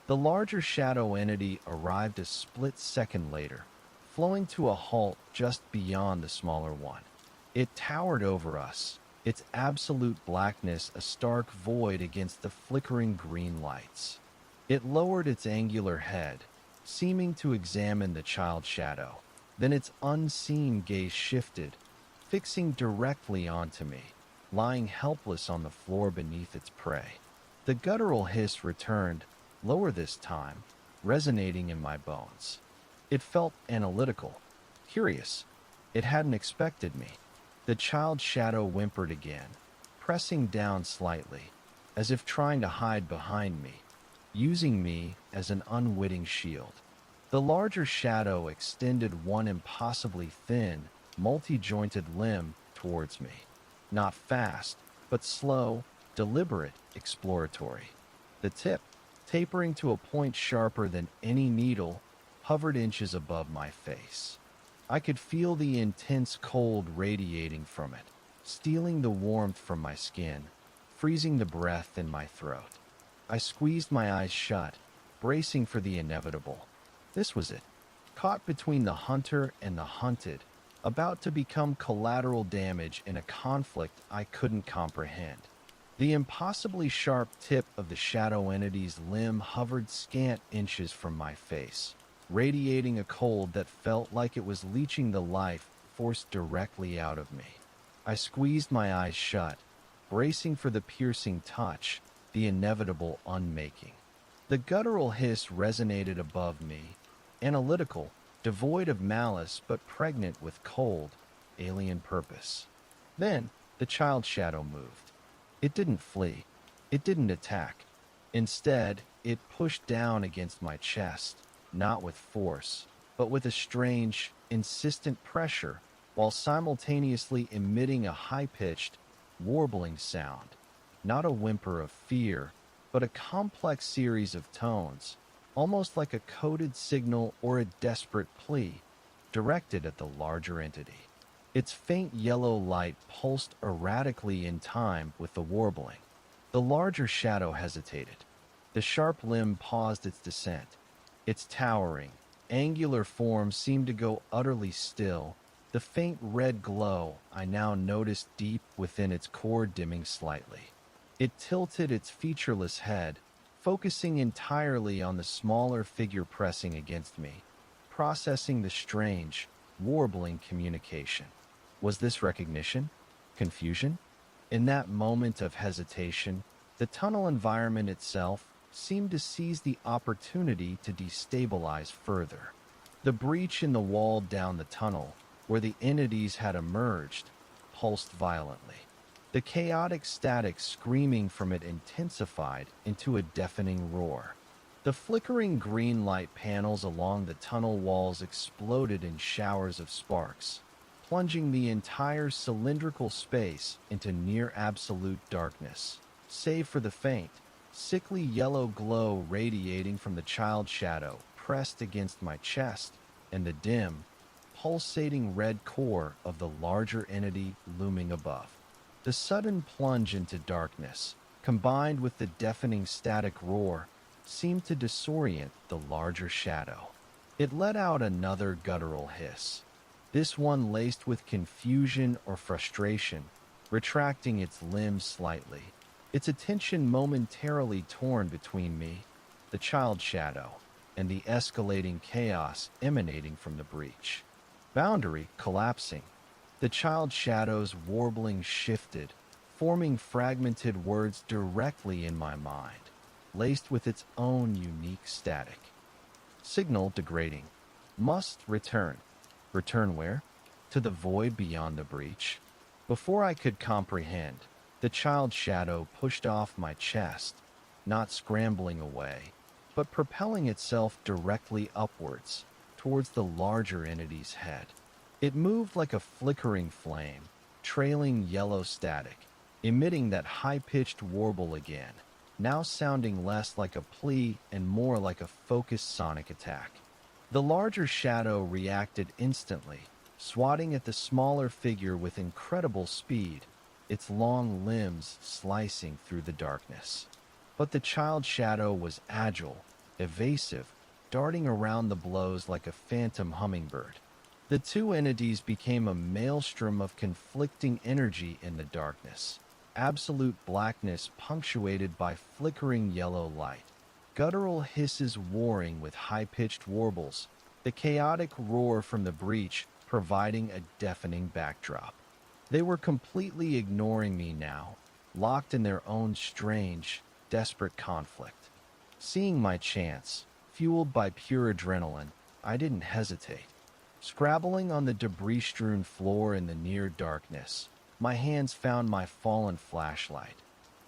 The larger shadow entity arrived a split second later, flowing to a halt just beyond the smaller one. It towered over us, its absolute blackness a stark void against the flickering green lights. It lowered its angular head, seeming to examine the child shadow. Then its unseen gaze shifted, fixing directly onto me, lying helpless on the floor beneath its prey. The guttural hiss returned, lower this time, resonating in my bones. It felt analytical, curious. It hadn't expected me. The child shadow whimpered again, pressing down slightly, as if trying to hide behind me, using me as an unwitting shield. The larger shadow extended one impossibly thin, multi-jointed limb towards me. Not fast, but slow, deliberate, exploratory. The tip, tapering to a point sharper than any needle, hovered inches above my face. I could feel the intense cold radiating from it, stealing the warmth from my skin, freezing the breath in my throat. I squeezed my eyes shut, bracing for the inevitable. This was it, caught between the hunter and the hunted, about to become collateral damage in a conflict I couldn't comprehend. The impossibly sharp tip of the shadow entity's limb hovered scant inches from my face, radiating a cold that felt like it was leeching the life forced directly out of me. I squeezed my eyes shut, bracing for the piercing touch, the inevitable unmaking. The guttural hiss resonated above me, analytical, devoid of malice but pregnant with cold, alien purpose. Then, the child shadow moved. It didn't flee. It didn't attack. Instead, it pushed down against my chest, not with force, but with a strange, insistent pressure, while simultaneously emitting a high-pitched, warbling sound. Not a whimper of fear, but a complex series of tones, almost like a coded signal or a desperate plea, directed at the larger entity. Its faint yellow light pulsed erratically in time with the warbling. The larger shadow hesitated. The sharp limb paused its descent. Its towering, angular form seemed to go utterly still, the faint red glow I now noticed deep within its core dimming slightly. It tilted its featureless head, focusing entirely on the smaller figure pressing against me, processing the strange, warbling communication. Was this recognition? Confusion? In that moment of hesitation, the tunnel environment itself seemed to seize the opportunity to destabilize further. The breach in the wall down the tunnel, where the entities had emerged, pulsed violently. The chaotic static screaming from it intensified into a deafening roar. The flickering green light panels along the tunnel walls exploded in showers of sparks, plunging the entire cylindrical space into near absolute darkness, save for the faint, sickly yellow glow radiating from the child shadow pressed against my chest and the dim, pulsating red core of the larger entity looming above. The sudden plunge into darkness, combined with the deafening static roar, seemed to disorient the larger shadow. It let out another guttural hiss, this one laced with confusion or frustration, retracting its limbs slightly, its attention momentarily torn between me, the child shadow, and the escalating chaos emanating from the breach. Boundary collapsing. The child shadow's warbling shifted, forming fragmented words directly in my mind, laced with its own unique static. Signal degrading. Must return. Return where? To the void beyond the breach. Before I could comprehend, the child shadow pushed off my chest, not scrambling away, but propelling itself directly upwards, towards the larger entity's head. It moved like a flickering flame, trailing yellow static, emitting that high-pitched warble again, now sounding less like a plea and more like a focused sonic attack. The larger shadow reacted instantly, swatting at the smaller figure with incredible speed, its long limbs slicing through the darkness. But the child shadow was agile, evasive, darting around the blows like a phantom hummingbird. The two entities became a maelstrom of conflicting energy in the darkness, absolute blackness punctuated by flickering yellow light, guttural hisses warring with high-pitched warbles, the chaotic roar from the breach providing a deafening backdrop. They were completely ignoring me now, locked in their own strange, desperate conflict. Seeing my chance, fueled by pure adrenaline, I didn't hesitate. Scrabbling on the debris-strewn floor in the near darkness, my hands found my fallen flashlight.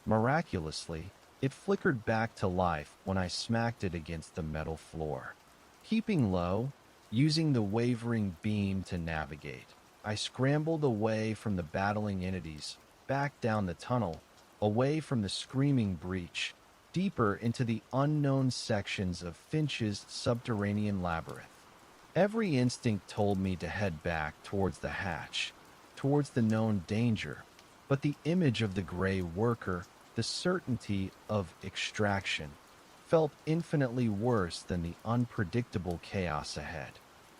Miraculously, it flickered back to life when I smacked it against the metal floor. Keeping low, using the wavering beam to navigate, I scrambled away from the battling entities, back down the tunnel, away from the screaming breach, deeper into the unknown sections of Finch's subterranean labyrinth. Every instinct told me to head back towards the hatch, towards the known danger, but the image of the gray worker, the certainty of extraction, felt infinitely worse than the unpredictable chaos ahead.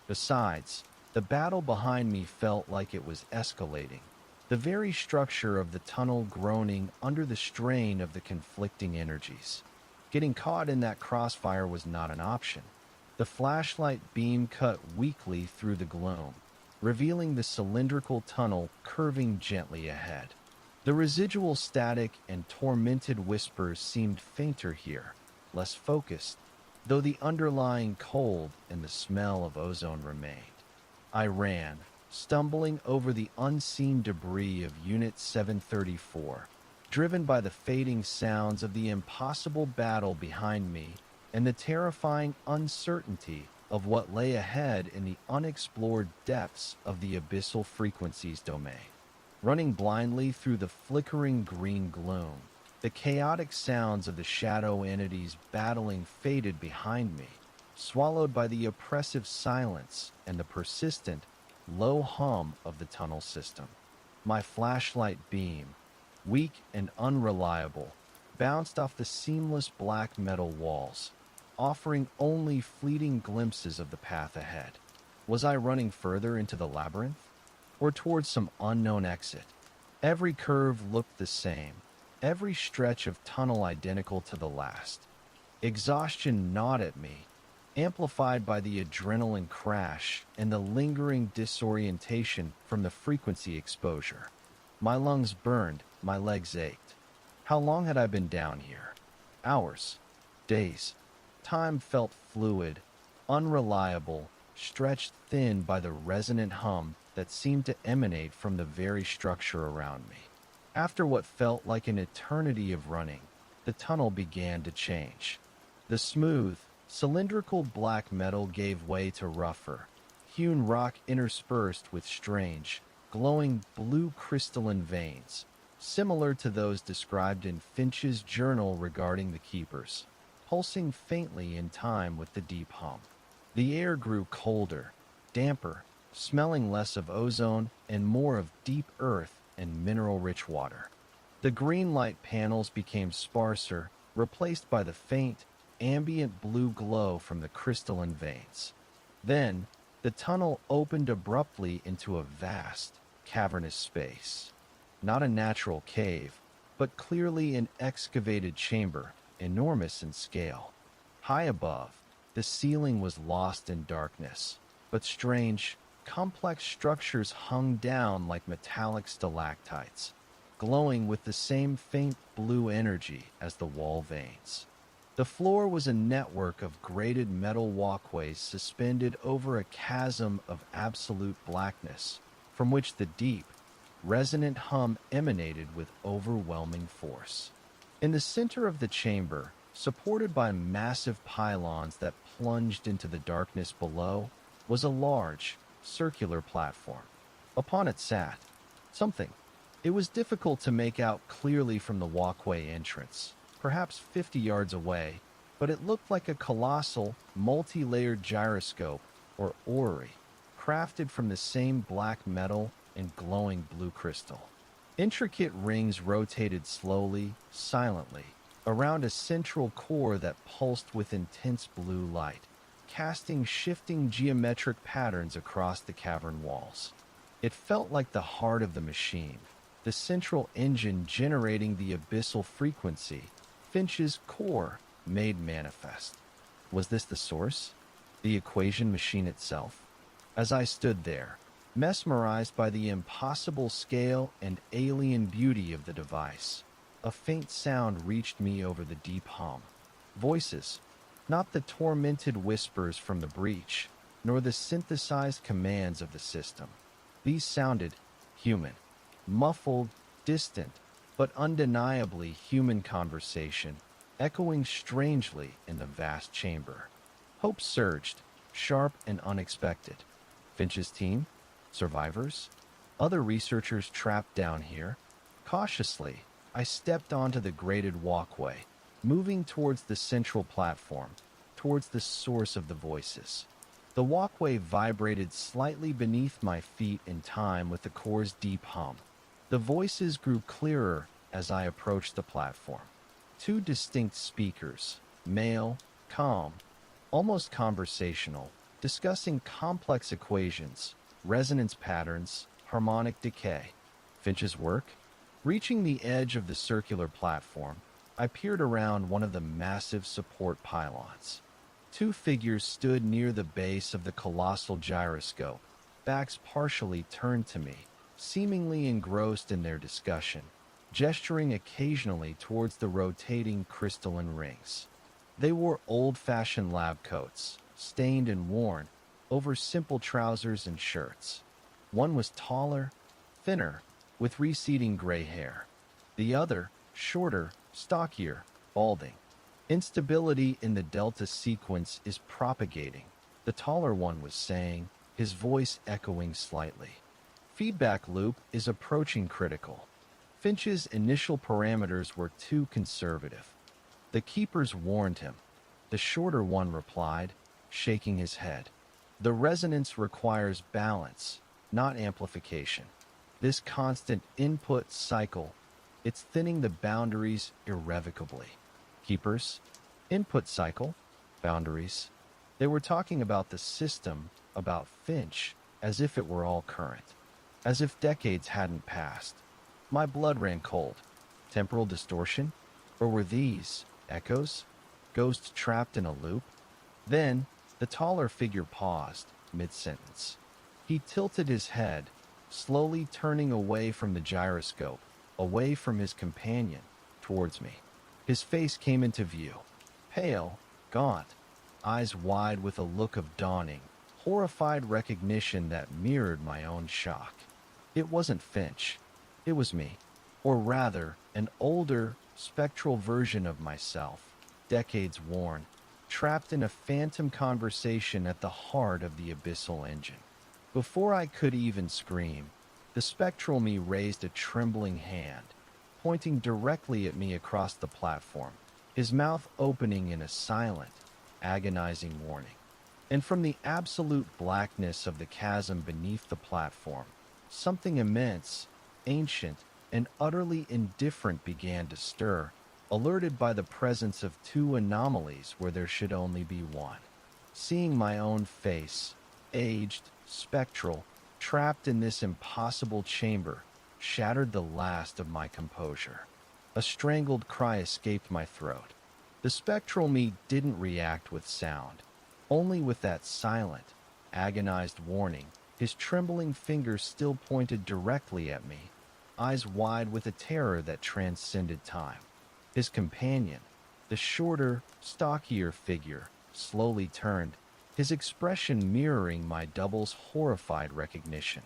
Besides, the battle behind me felt like it was escalating, the very structure of the tunnel groaning under the strain of the conflicting energies. Getting caught in that crossfire was not an option. The flashlight beam cut weakly through the gloom, revealing the cylindrical tunnel curving gently ahead. The residual static and tormented whispers seemed fainter here, less focused, though the underlying cold and the smell of ozone remained. I ran, stumbling over the unseen debris of Unit 734, driven by the fading sounds of the impossible battle behind me and the terrifying uncertainty of what lay ahead in the unexplored depths of the abyssal frequencies domain. Running blindly through the flickering green gloom, the chaotic sounds of the shadow entities battling faded behind me, swallowed by the oppressive silence and the persistent, low hum of the tunnel system. My flashlight beam, weak and unreliable, bounced off the seamless black metal walls, offering only fleeting glimpses of the path ahead. Was I running further into the labyrinth, or towards some unknown exit? Every curve looked the same, every stretch of tunnel identical to the last. Exhaustion gnawed at me, amplified by the adrenaline crash and the lingering disorientation from the frequency exposure. My lungs burned, my legs ached. How long had I been down here? Hours? Days? Time felt fluid, unreliable, stretched thin by the resonant hum that seemed to emanate from the very structure around me. After what felt like an eternity of running, the tunnel began to change. The smooth, cylindrical black metal gave way to rougher, hewn rock interspersed with strange, glowing blue crystalline veins, similar to those described in Finch's journal regarding the keepers, pulsing faintly in time with the deep hum. The air grew colder, damper, smelling less of ozone and more of deep earth and mineral-rich water. The green light panels became sparser, replaced by the faint, ambient blue glow from the crystalline veins. Then, the tunnel opened abruptly into a vast, cavernous space. Not a natural cave, but clearly an excavated chamber, enormous in scale. High above, the ceiling was lost in darkness, but strange, complex structures hung down like metallic stalactites, glowing with the same faint blue energy as the wall veins. The floor was a network of grated metal walkways suspended over a chasm of absolute blackness, from which the deep, resonant hum emanated with overwhelming force. In the center of the chamber, supported by massive pylons that plunged into the darkness below, was a large, circular platform. Upon it sat something. It was difficult to make out clearly from the walkway entrance, perhaps 50 yards away, but it looked like a colossal, multi-layered gyroscope, or orrery, crafted from the same black metal and glowing blue crystal. Intricate rings rotated slowly, silently, around a central core that pulsed with intense blue light, casting shifting geometric patterns across the cavern walls. It felt like the heart of the machine, the central engine generating the abyssal frequency Finch's core made manifest. Was this the source? The equation machine itself? As I stood there, mesmerized by the impossible scale and alien beauty of the device, a faint sound reached me over the deep hum. Voices, not the tormented whispers from the breach, nor the synthesized commands of the system. These sounded human, muffled, distant, but undeniably human conversation, echoing strangely in the vast chamber. Hope surged, sharp and unexpected. Finch's team? Survivors? Other researchers trapped down here? Cautiously, I stepped onto the grated walkway, moving towards the central platform, towards the source of the voices. The walkway vibrated slightly beneath my feet in time with the core's deep hum. The voices grew clearer as I approached the platform. Two distinct speakers, male, calm, almost conversational, discussing complex equations, resonance patterns, harmonic decay. Finch's work? Reaching the edge of the circular platform, I peered around one of the massive support pylons. Two figures stood near the base of the colossal gyroscope, backs partially turned to me, seemingly engrossed in their discussion, gesturing occasionally towards the rotating crystalline rings. They wore old-fashioned lab coats, stained and worn, over simple trousers and shirts. One was taller, thinner, with receding gray hair. The other, shorter, stockier, balding. Instability in the delta sequence is propagating, the taller one was saying, his voice echoing slightly. Feedback loop is approaching critical. Finch's initial parameters were too conservative. The keepers warned him. The shorter one replied, shaking his head. The resonance requires balance, not amplification. This constant input cycle, it's thinning the boundaries irrevocably. Keepers, input cycle, boundaries. They were talking about the system, about Finch, as if it were all current. As if decades hadn't passed. My blood ran cold. Temporal distortion? Or were these echoes? Ghosts trapped in a loop? Then, the taller figure paused, mid-sentence. He tilted his head, slowly turning away from the gyroscope, away from his companion, towards me. His face came into view. Pale, gaunt, eyes wide with a look of dawning, horrified recognition that mirrored my own shock. It wasn't Finch. It was me. or rather, an older, spectral version of myself, decades worn, trapped in a phantom conversation at the heart of the abyssal engine. Before I could even scream, the spectral me raised a trembling hand, pointing directly at me across the platform, his mouth opening in a silent, agonizing warning. And from the absolute blackness of the chasm beneath the platform, something immense, ancient, and utterly indifferent began to stir, alerted by the presence of two anomalies where there should only be one. Seeing my own face, aged, spectral, trapped in this impossible chamber, shattered the last of my composure. A strangled cry escaped my throat. The spectral me didn't react with sound, only with that silent, agonized warning. His trembling fingers still pointed directly at me, eyes wide with a terror that transcended time. His companion, the shorter, stockier figure, slowly turned, his expression mirroring my double's horrified recognition.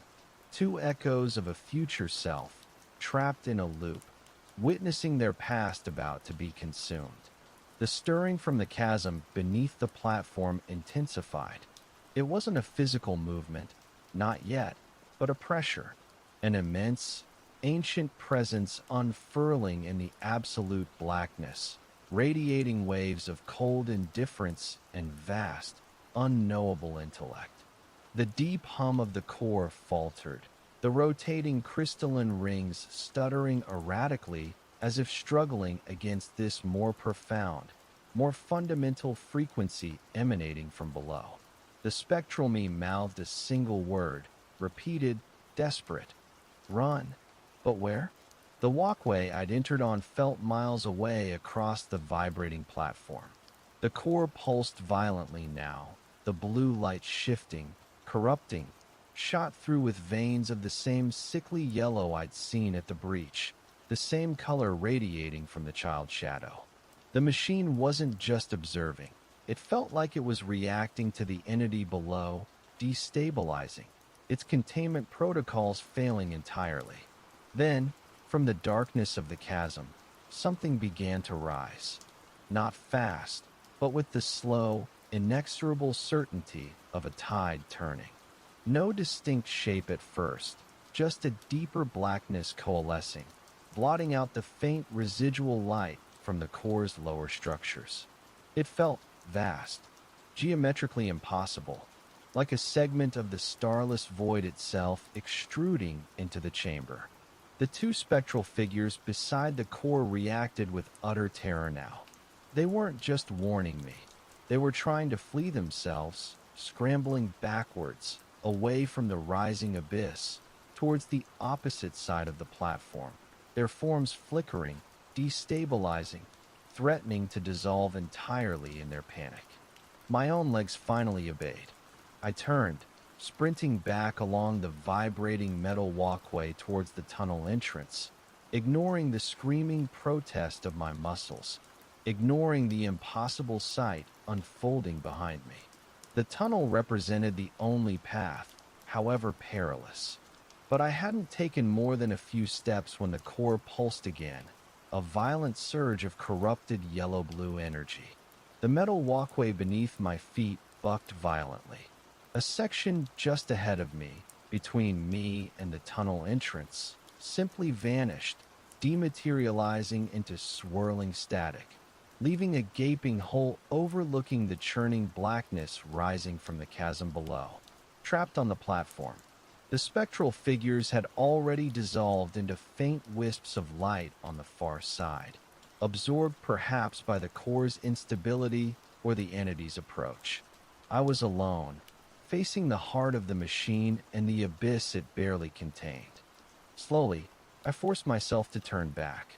Two echoes of a future self, trapped in a loop, witnessing their past about to be consumed. The stirring from the chasm beneath the platform intensified. It wasn't a physical movement, not yet, but a pressure, an immense, ancient presence unfurling in the absolute blackness, radiating waves of cold indifference and vast, unknowable intellect. The deep hum of the core faltered, the rotating crystalline rings stuttering erratically as if struggling against this more profound, more fundamental frequency emanating from below. The spectral me mouthed a single word, repeated, desperate. Run. But where? The walkway I'd entered on felt miles away across the vibrating platform. The core pulsed violently now, the blue light shifting, corrupting, shot through with veins of the same sickly yellow I'd seen at the breach, the same color radiating from the child's shadow. The machine wasn't just observing. It felt like it was reacting to the entity below, destabilizing, its containment protocols failing entirely. Then, from the darkness of the chasm, something began to rise. Not fast, but with the slow, inexorable certainty of a tide turning. No distinct shape at first, just a deeper blackness coalescing, blotting out the faint residual light from the core's lower structures. It felt vast, geometrically impossible, like a segment of the starless void itself extruding into the chamber. The two spectral figures beside the core reacted with utter terror now. They weren't just warning me. They were trying to flee themselves, scrambling backwards, away from the rising abyss, towards the opposite side of the platform, their forms flickering, destabilizing, threatening to dissolve entirely in their panic. My own legs finally obeyed. I turned, sprinting back along the vibrating metal walkway towards the tunnel entrance, ignoring the screaming protest of my muscles, ignoring the impossible sight unfolding behind me. The tunnel represented the only path, however perilous. But I hadn't taken more than a few steps when the core pulsed again, a violent surge of corrupted yellow-blue energy. The metal walkway beneath my feet bucked violently. A section just ahead of me, between me and the tunnel entrance, simply vanished, dematerializing into swirling static, leaving a gaping hole overlooking the churning blackness rising from the chasm below. Trapped on the platform, the spectral figures had already dissolved into faint wisps of light on the far side, absorbed perhaps by the core's instability or the entity's approach. I was alone, facing the heart of the machine and the abyss it barely contained. Slowly, I forced myself to turn back.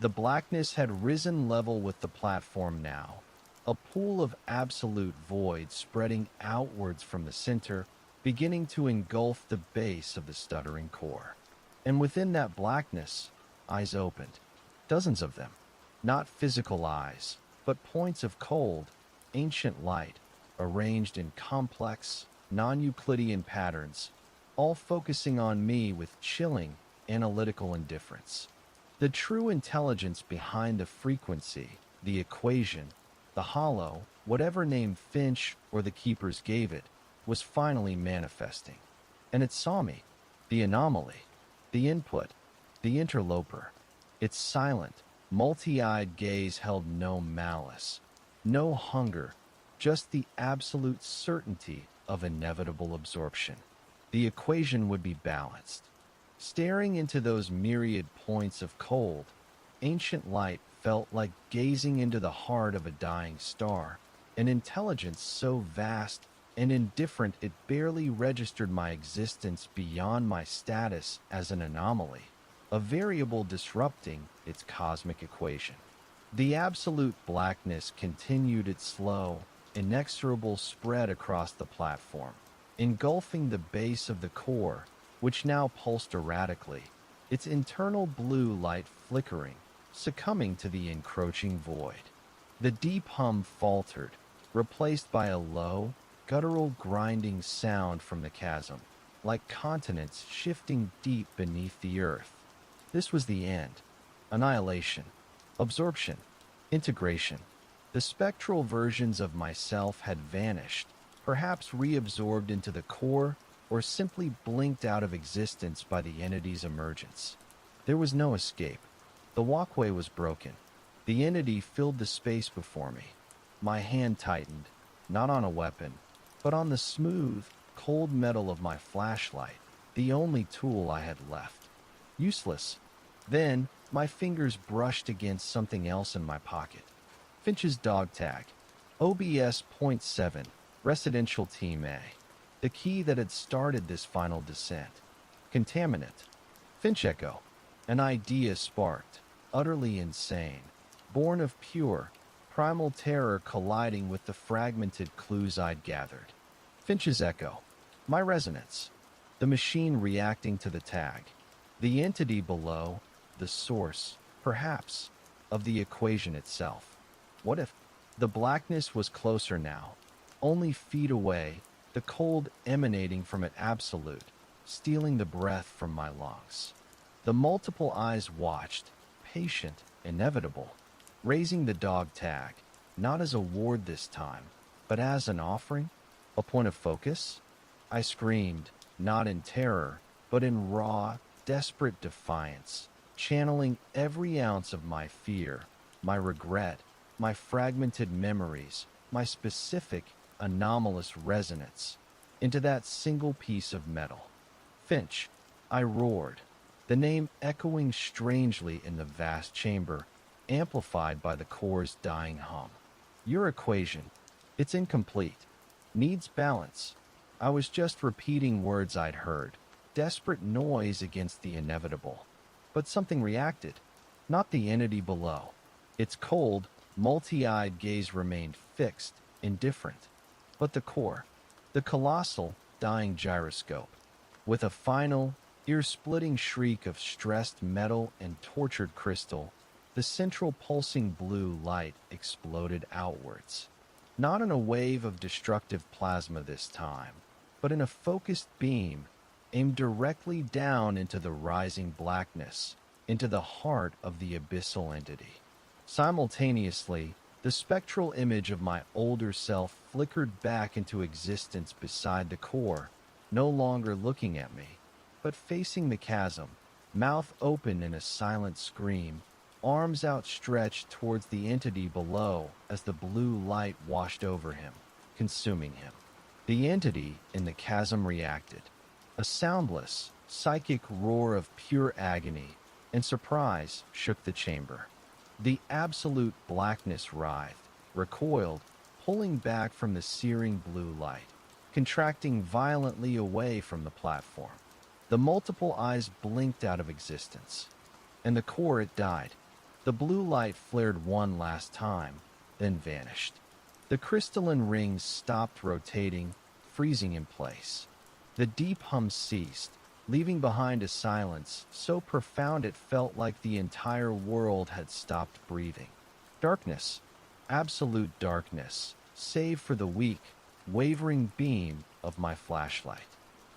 The blackness had risen level with the platform now, a pool of absolute void spreading outwards from the center, beginning to engulf the base of the stuttering core. And within that blackness, eyes opened. Dozens of them. Not physical eyes, but points of cold, ancient light, arranged in complex, non-Euclidean patterns, all focusing on me with chilling, analytical indifference. The true intelligence behind the frequency, the equation, the hollow, whatever name Finch or the keepers gave it, was finally manifesting. And it saw me, the anomaly, the input, the interloper. Its silent, multi-eyed gaze held no malice, no hunger, just the absolute certainty of inevitable absorption. The equation would be balanced. Staring into those myriad points of cold, ancient light felt like gazing into the heart of a dying star, an intelligence so vast and indifferent it barely registered my existence beyond my status as an anomaly, a variable disrupting its cosmic equation. The absolute blackness continued its slow, inexorable spread across the platform, engulfing the base of the core, which now pulsed erratically, its internal blue light flickering, succumbing to the encroaching void. The deep hum faltered, replaced by a low, guttural grinding sound from the chasm, like continents shifting deep beneath the earth. This was the end. Annihilation, absorption, integration. The spectral versions of myself had vanished, perhaps reabsorbed into the core or simply blinked out of existence by the entity's emergence. There was no escape. The walkway was broken. The entity filled the space before me. My hand tightened, not on a weapon, but on the smooth, cold metal of my flashlight, the only tool I had left. Useless. Then, my fingers brushed against something else in my pocket. Finch's dog tag. OBS.7, Residential Team A. The key that had started this final descent. Contaminant. Finch Echo. An idea sparked, utterly insane, born of pure, primal terror colliding with the fragmented clues I'd gathered. Finch's Echo. My resonance. The machine reacting to the tag. The entity below, the source, perhaps, of the equation itself. What if the blackness was closer now, only feet away, the cold emanating from it absolute, stealing the breath from my lungs? The multiple eyes watched, patient, inevitable, raising the dog tag, not as a ward this time, but as an offering, a point of focus. I screamed, not in terror, but in raw, desperate defiance, channeling every ounce of my fear, my regret, my fragmented memories, my specific, anomalous resonance, into that single piece of metal. Finch, I roared, the name echoing strangely in the vast chamber, amplified by the core's dying hum. Your equation, it's incomplete, needs balance. I was just repeating words I'd heard, desperate noise against the inevitable. But something reacted, not the entity below. Its cold, multi-eyed gaze remained fixed, indifferent. But the core, the colossal, dying gyroscope, with a final, ear-splitting shriek of stressed metal and tortured crystal, the central pulsing blue light exploded outwards. Not in a wave of destructive plasma this time, but in a focused beam aimed directly down into the rising blackness, into the heart of the abyssal entity. Simultaneously, the spectral image of my older self flickered back into existence beside the core, no longer looking at me, but facing the chasm, mouth open in a silent scream, arms outstretched towards the entity below as the blue light washed over him, consuming him. The entity in the chasm reacted. A soundless, psychic roar of pure agony and surprise shook the chamber. The absolute blackness writhed, recoiled, pulling back from the searing blue light, contracting violently away from the platform. The multiple eyes blinked out of existence. And the core, it died. The blue light flared one last time, then vanished. The crystalline rings stopped rotating, freezing in place. The deep hum ceased, leaving behind a silence so profound it felt like the entire world had stopped breathing. Darkness, absolute darkness, save for the weak, wavering beam of my flashlight.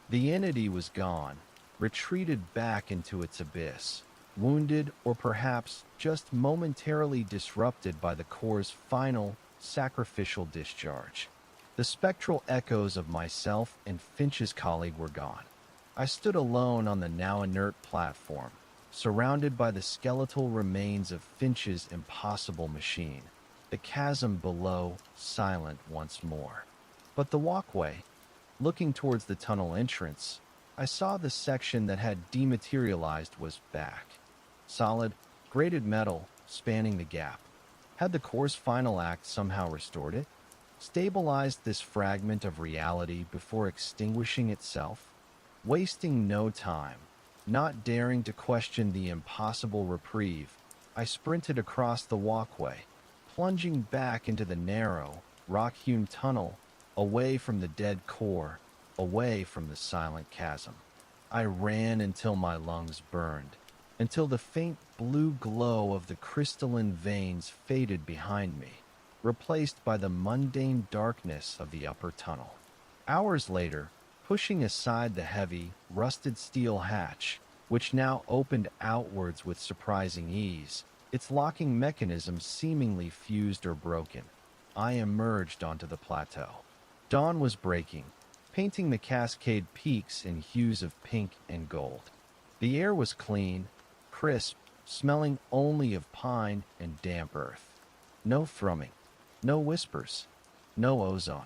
The entity was gone, retreated back into its abyss, wounded or perhaps just momentarily disrupted by the core's final, sacrificial discharge. The spectral echoes of myself and Finch's colleague were gone. I stood alone on the now inert platform, surrounded by the skeletal remains of Finch's impossible machine, the chasm below silent once more. But the walkway, looking towards the tunnel entrance, I saw the section that had dematerialized was back. Solid, grated metal spanning the gap. Had the core's final act somehow restored it? Stabilized this fragment of reality before extinguishing itself? Wasting no time, not daring to question the impossible reprieve, I sprinted across the walkway, plunging back into the narrow, rock-hewn tunnel, away from the dead core, away from the silent chasm. I ran until my lungs burned, until the faint blue glow of the crystalline veins faded behind me, replaced by the mundane darkness of the upper tunnel. Hours later, pushing aside the heavy, rusted steel hatch, which now opened outwards with surprising ease, its locking mechanism seemingly fused or broken, I emerged onto the plateau. Dawn was breaking, painting the cascade peaks in hues of pink and gold. The air was clean, crisp, smelling only of pine and damp earth. No thrumming, no whispers, no ozone.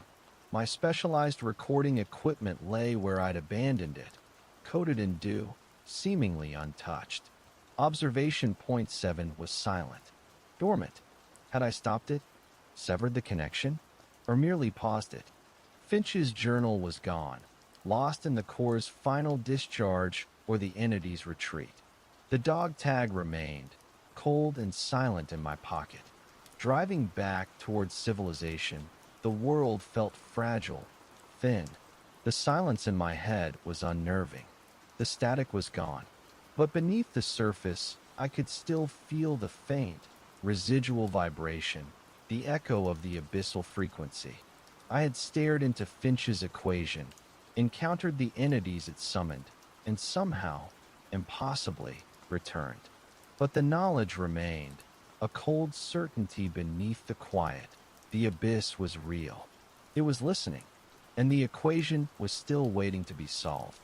My specialized recording equipment lay where I'd abandoned it, coated in dew, seemingly untouched. Observation point 7 was silent, dormant. Had I stopped it, severed the connection, or merely paused it? Finch's journal was gone, lost in the core's final discharge or the entity's retreat. The dog tag remained, cold and silent in my pocket. Driving back towards civilization, the world felt fragile, thin. The silence in my head was unnerving. The static was gone. But beneath the surface, I could still feel the faint, residual vibration, the echo of the abyssal frequency. I had stared into Finch's equation, encountered the entities it summoned, and somehow, impossibly, returned. But the knowledge remained, a cold certainty beneath the quiet. The abyss was real. It was listening, and the equation was still waiting to be solved.